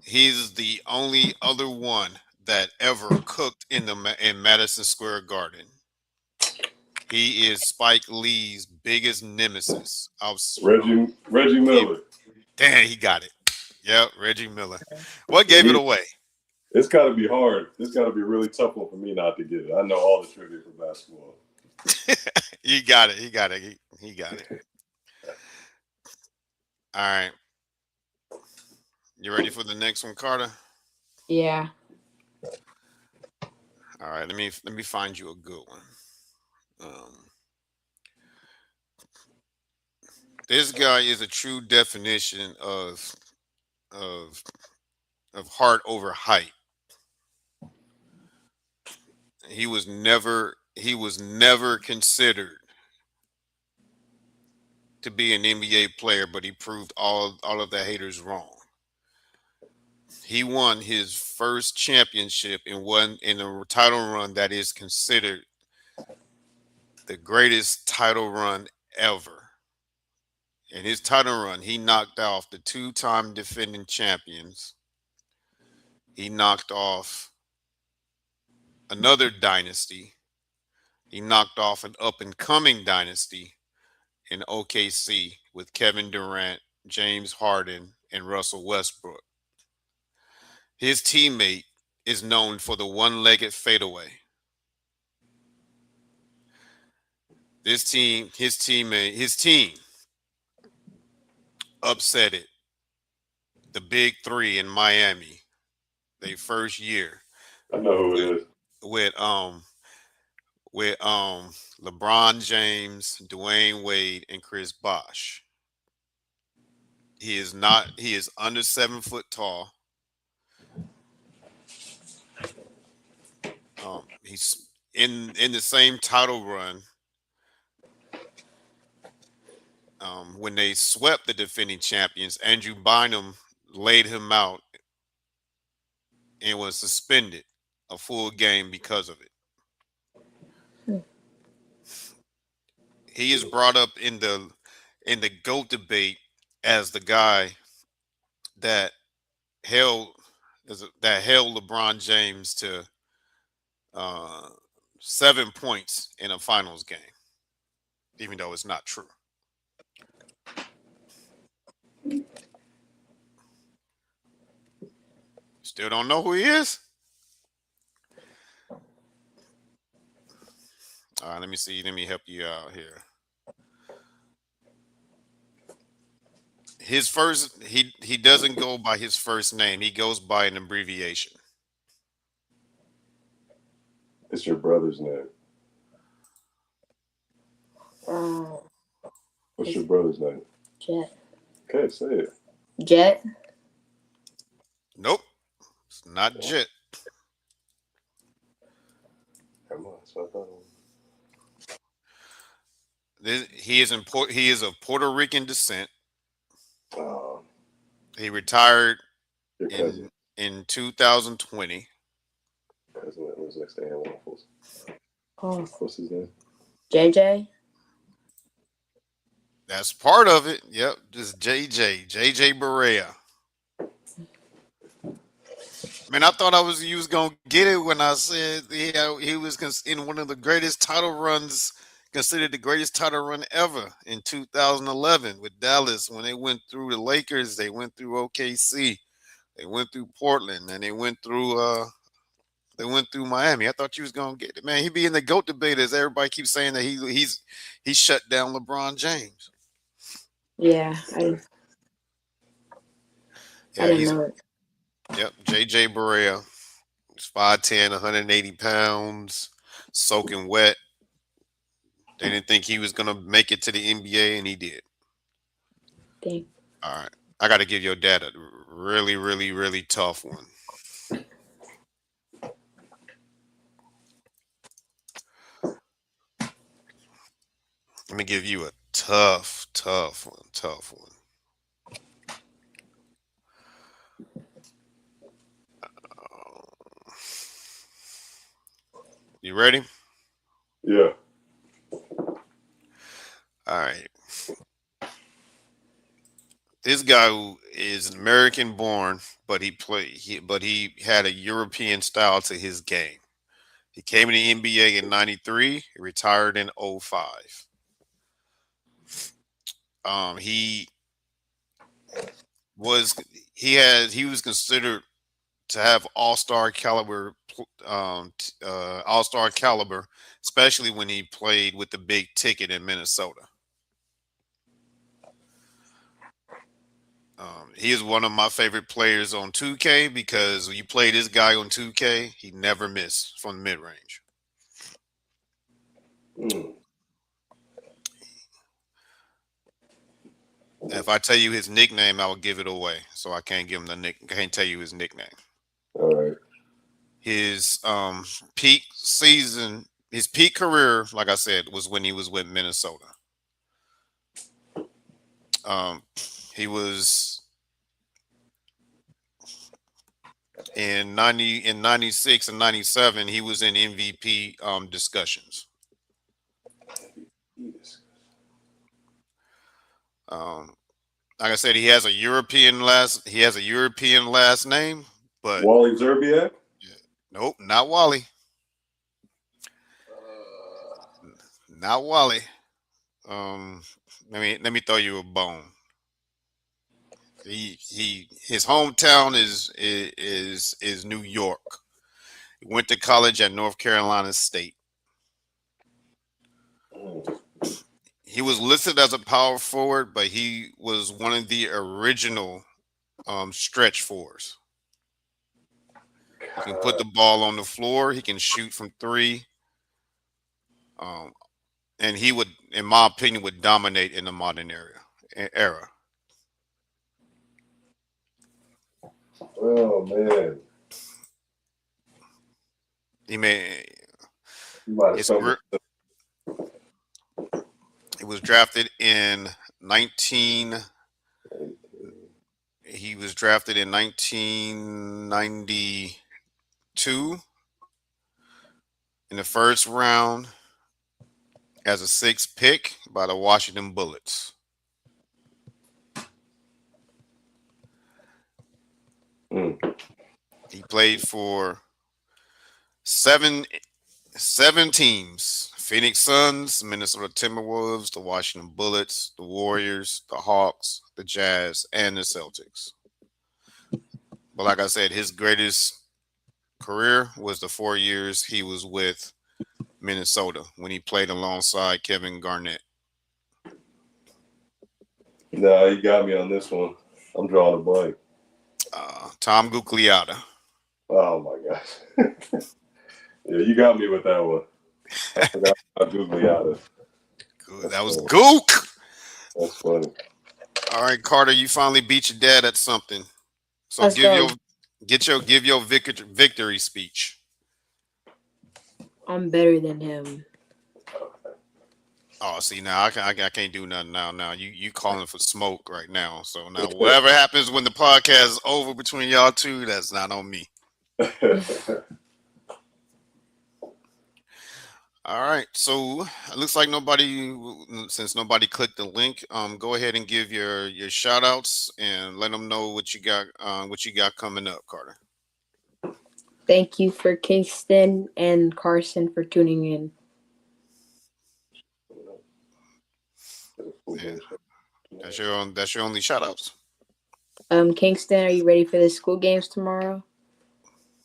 He's the only other one that ever cooked in Madison Square Garden. He is Spike Lee's biggest nemesis. Reggie Miller. Damn, he got it. Yep, Reggie Miller. What gave it away? It's got to be hard. It's got to be a really tough one for me not to get it. I know all the trivia for basketball. You got it. He got it. He got it. All right. You ready for the next one, Carter? Yeah. All right. Let me find you a good one. This guy is a true definition of heart over height. He was never considered to be an NBA player, but he proved all of the haters wrong. He won his first championship in a title run that is considered the greatest title run ever. In his title run, he knocked off the 2-time defending champions. He knocked off another dynasty. He knocked off an up-and-coming dynasty in OKC with Kevin Durant, James Harden, and Russell Westbrook. His teammate is known for the one-legged fadeaway. His team upset it. The Big Three in Miami, their first year. I know who it is. With LeBron James, Dwayne Wade, and Chris Bosh. He is under 7 foot tall. He's in the same title run. When they swept the defending champions, Andrew Bynum laid him out and was suspended a full game because of it. He is brought up in the GOAT debate as the guy that held LeBron James to 7 points in a finals game, even though it's not true. Still don't know who he is? All right, let me see. Let me help you out here. His first, he doesn't go by his first name. He goes by an abbreviation. It's your brother's name. What's your brother's name? Jet. Okay, say it. Jet. Nope, it's not Jet. Come on, so I thought. He is of Puerto Rican descent. Oh, He retired your cousin. in 2020. Cousin that lives next to Ann Waffles. Oh. What's his name? JJ. That's part of it. Yep, just JJ Barea. Man, I thought you was gonna get it when I said he was in one of the greatest title runs, considered the greatest title run ever in 2011 with Dallas when they went through the Lakers, they went through OKC, they went through Portland, and they went through Miami. I thought you was gonna get it, man. He be in the GOAT debate as everybody keeps saying that he shut down LeBron James. Yeah, I didn't know it. Yep, JJ Barea. He's 5'10", 180 pounds, soaking wet. They didn't think he was gonna make it to the NBA, and he did. Dang. All right, I got to give your dad a really, really, really tough one. Let me give you a tough one. You ready? Yeah. All right. This guy who is American born, but he had a European style to his game. He came in the NBA in 93, he retired in 05. He was considered to have all-star caliber, especially when he played with the big ticket in Minnesota. He is one of my favorite players on 2K because when you play this guy on 2K, he never missed from the mid-range. If I tell you his nickname, I will give it away. So I can't give him can't tell you his nickname. All right. His peak career, like I said, was when he was with Minnesota. He was in 96 and 97, he was in MVP discussions. Like I said, he has a European last name, but Wally Zerbiak? Nope, not Wally. Not Wally. Let me throw you a bone. His hometown is New York. He went to college at North Carolina State. He was listed as a power forward, but he was one of the original stretch fours. He can put the ball on the floor. He can shoot from three. And he would, in my opinion, would dominate in the modern era. Oh man. He was drafted in 1992 in the first round as a 6th pick by the Washington Bullets. He played for 7 7 teams: Phoenix Suns, Minnesota Timberwolves, the Washington Bullets, the Warriors, the Hawks, the Jazz, and the Celtics. But like I said, his greatest career was the 4 years he was with Minnesota when he played alongside Kevin Garnett. Nah, you got me on this one. I'm drawing a blank. Tom Gugliotta. Oh my gosh. Yeah, you got me with that one. I forgot about Gugliotta. That was Gook. That's funny. All right, Carter, you finally beat your dad at something. So Let's go. give your victory speech. I'm better than him. Oh, see now I can't do nothing now. Now you calling for smoke right now. So now whatever happens when the podcast is over between y'all two, that's not on me. All right. So it looks like since nobody clicked the link, go ahead and give your shout outs and let them know what you got coming up, Carter. Thank you for Kingston and Carson for tuning in. Yeah. That's your only shout outs. Kingston, are you ready for the school games tomorrow?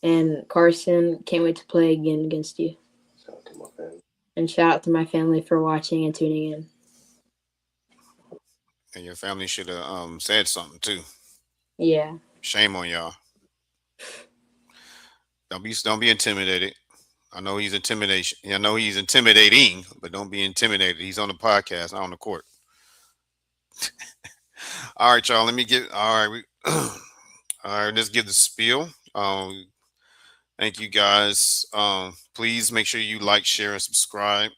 And Carson, can't wait to play again against you. Shout out to my family. And shout out to my family for watching and tuning in. And your family should have said something too. Yeah. Shame on y'all. Don't be intimidated. I know he's intimidation. I know he's intimidating, but don't be intimidated. He's on the podcast, not on the court. All right, y'all. Let me get. All right, all right. Let's give the spiel. Thank you guys. Please make sure you like, share, and subscribe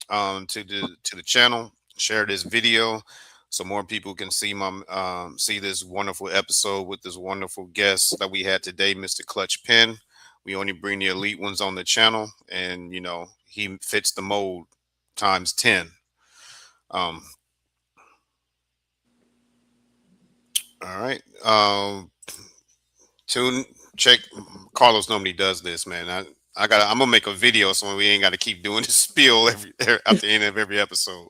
to the channel. Share this video so more people can see this wonderful episode with this wonderful guest that we had today, Mr. Clutch Penn. We only bring the elite ones on the channel, and he fits the mold times 10. All right. Check. Carlos normally does this, man. I'm gonna make a video so we ain't got to keep doing the spiel at the end of every episode.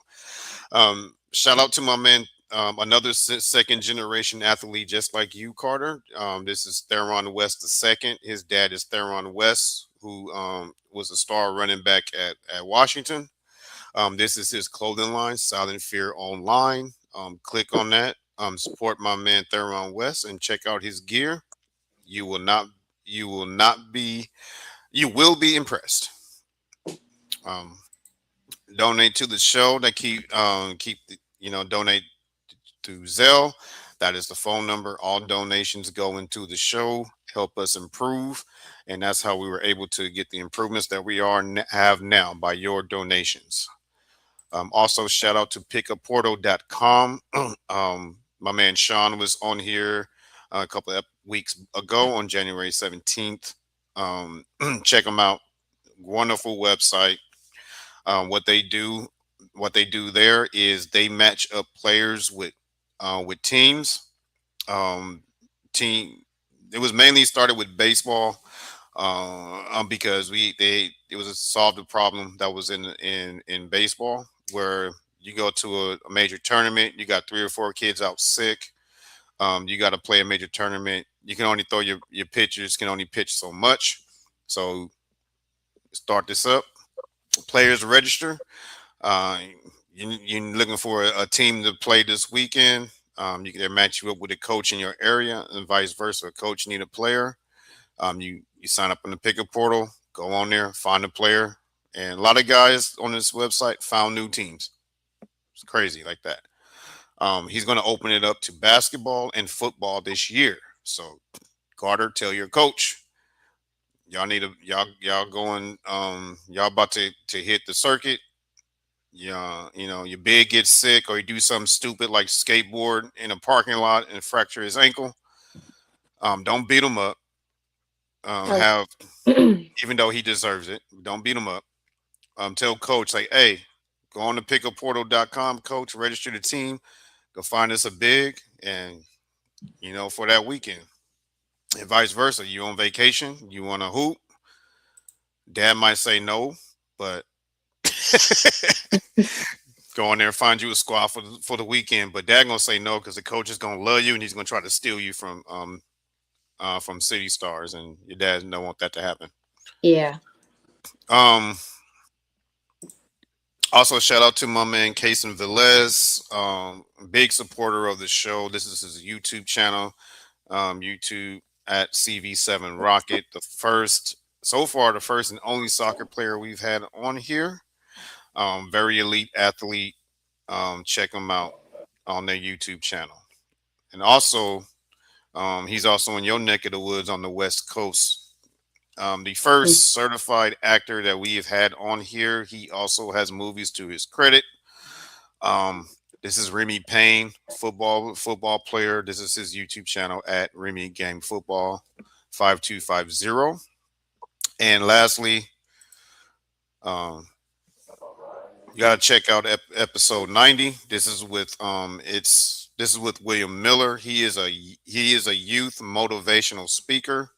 Shout out to my man, another second generation athlete just like you, Carter. This is Theron West II. His dad is Theron West, who was a star running back at Washington. This is his clothing line, Silent Fear Online. Click on that. Support my man Theron West and check out his gear. You will be impressed. Donate to the show. They donate to Zelle. That is the phone number. All donations go into the show, help us improve, and that's how we were able to get the improvements that we have now by your donations. Also, shout out to pickupportal.com. My man Sean was on here a couple of weeks ago on January 17th. Check them out. Wonderful website. What they do there is they match up players with teams. It was mainly started with baseball because it was a solved a problem that was in baseball where you go to a major tournament, you got 3 or 4 kids out sick. You got to play a major tournament. You can only throw your pitchers can only pitch so much. So start this up. Players register. You're looking for a team to play this weekend. You can match you up with a coach in your area and vice versa. A coach need a player. You sign up on the pickup portal, go on there, find a player. And a lot of guys on this website found new teams. It's crazy like that. He's going to open it up to basketball and football this year. So Carter, tell your coach, y'all going, y'all about to hit the circuit. Yeah, your big gets sick or you do something stupid like skateboard in a parking lot and fracture his ankle. Don't beat him up. Even though he deserves it, don't beat him up. Tell coach like, hey, go on to pickupportal.com, coach, register the team, go find us a big, and for that weekend. And vice versa. You on vacation, you want to hoop. Dad might say no. but go in there and find you a squad for the weekend. But Dad gonna say no because the coach is gonna love you and he's gonna try to steal you from City Stars, and your dad don't want that to happen. Yeah. Um. Also, shout out to my man Kason Velez, big supporter of the show. This is his YouTube channel, YouTube at CV7 Rocket. The first and only soccer player we've had on here. Very elite athlete. Check him out on their YouTube channel. And also, he's also in your neck of the woods on the West Coast. The first certified actor that we have had on here. He also has movies to his credit. This is Remy Payne, football player. This is his YouTube channel at Remy Game Football 5250. And lastly, you gotta check out episode 90. This is with William Miller. He is a youth motivational speaker.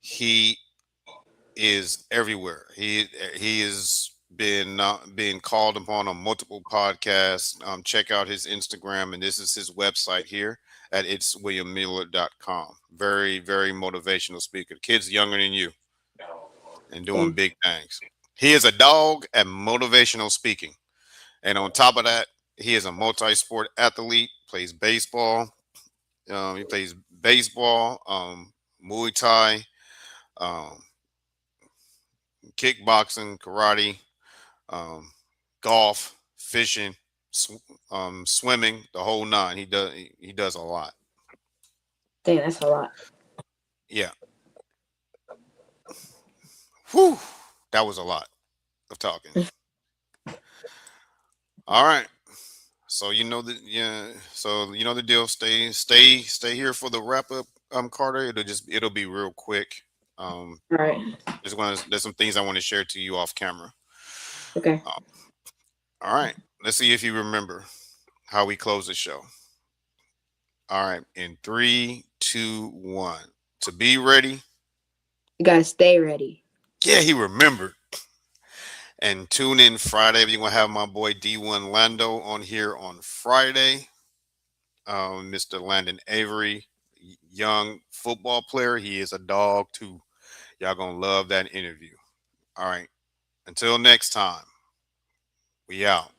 He is everywhere. He is being called upon on multiple podcasts. Check out his Instagram, and this is his website here at itswilliammiller.com. Very, very motivational speaker. Kid's younger than you and doing big things. He is a dog at motivational speaking. And on top of that, he is a multi-sport athlete, plays baseball. He plays baseball, Muay Thai, kickboxing, karate, golf, fishing, swimming, the whole nine. He does a lot. Dang, that's a lot. Yeah. Whew. That was a lot of talking. All right. So you know the deal. Stay here for the wrap up, Carter. It'll be real quick. All right. There's some things I want to share to you off camera. Okay. All right. Let's see if you remember how we close the show. All right. In 3, 2, 1. To be ready. You gotta stay ready. Yeah, he remembered. And tune in Friday. You're going to have my boy D1 Lando on here on Friday. Mr. Landon Avery, young football player. He is a dog, too. Y'all going to love that interview. All right. Until next time, we out.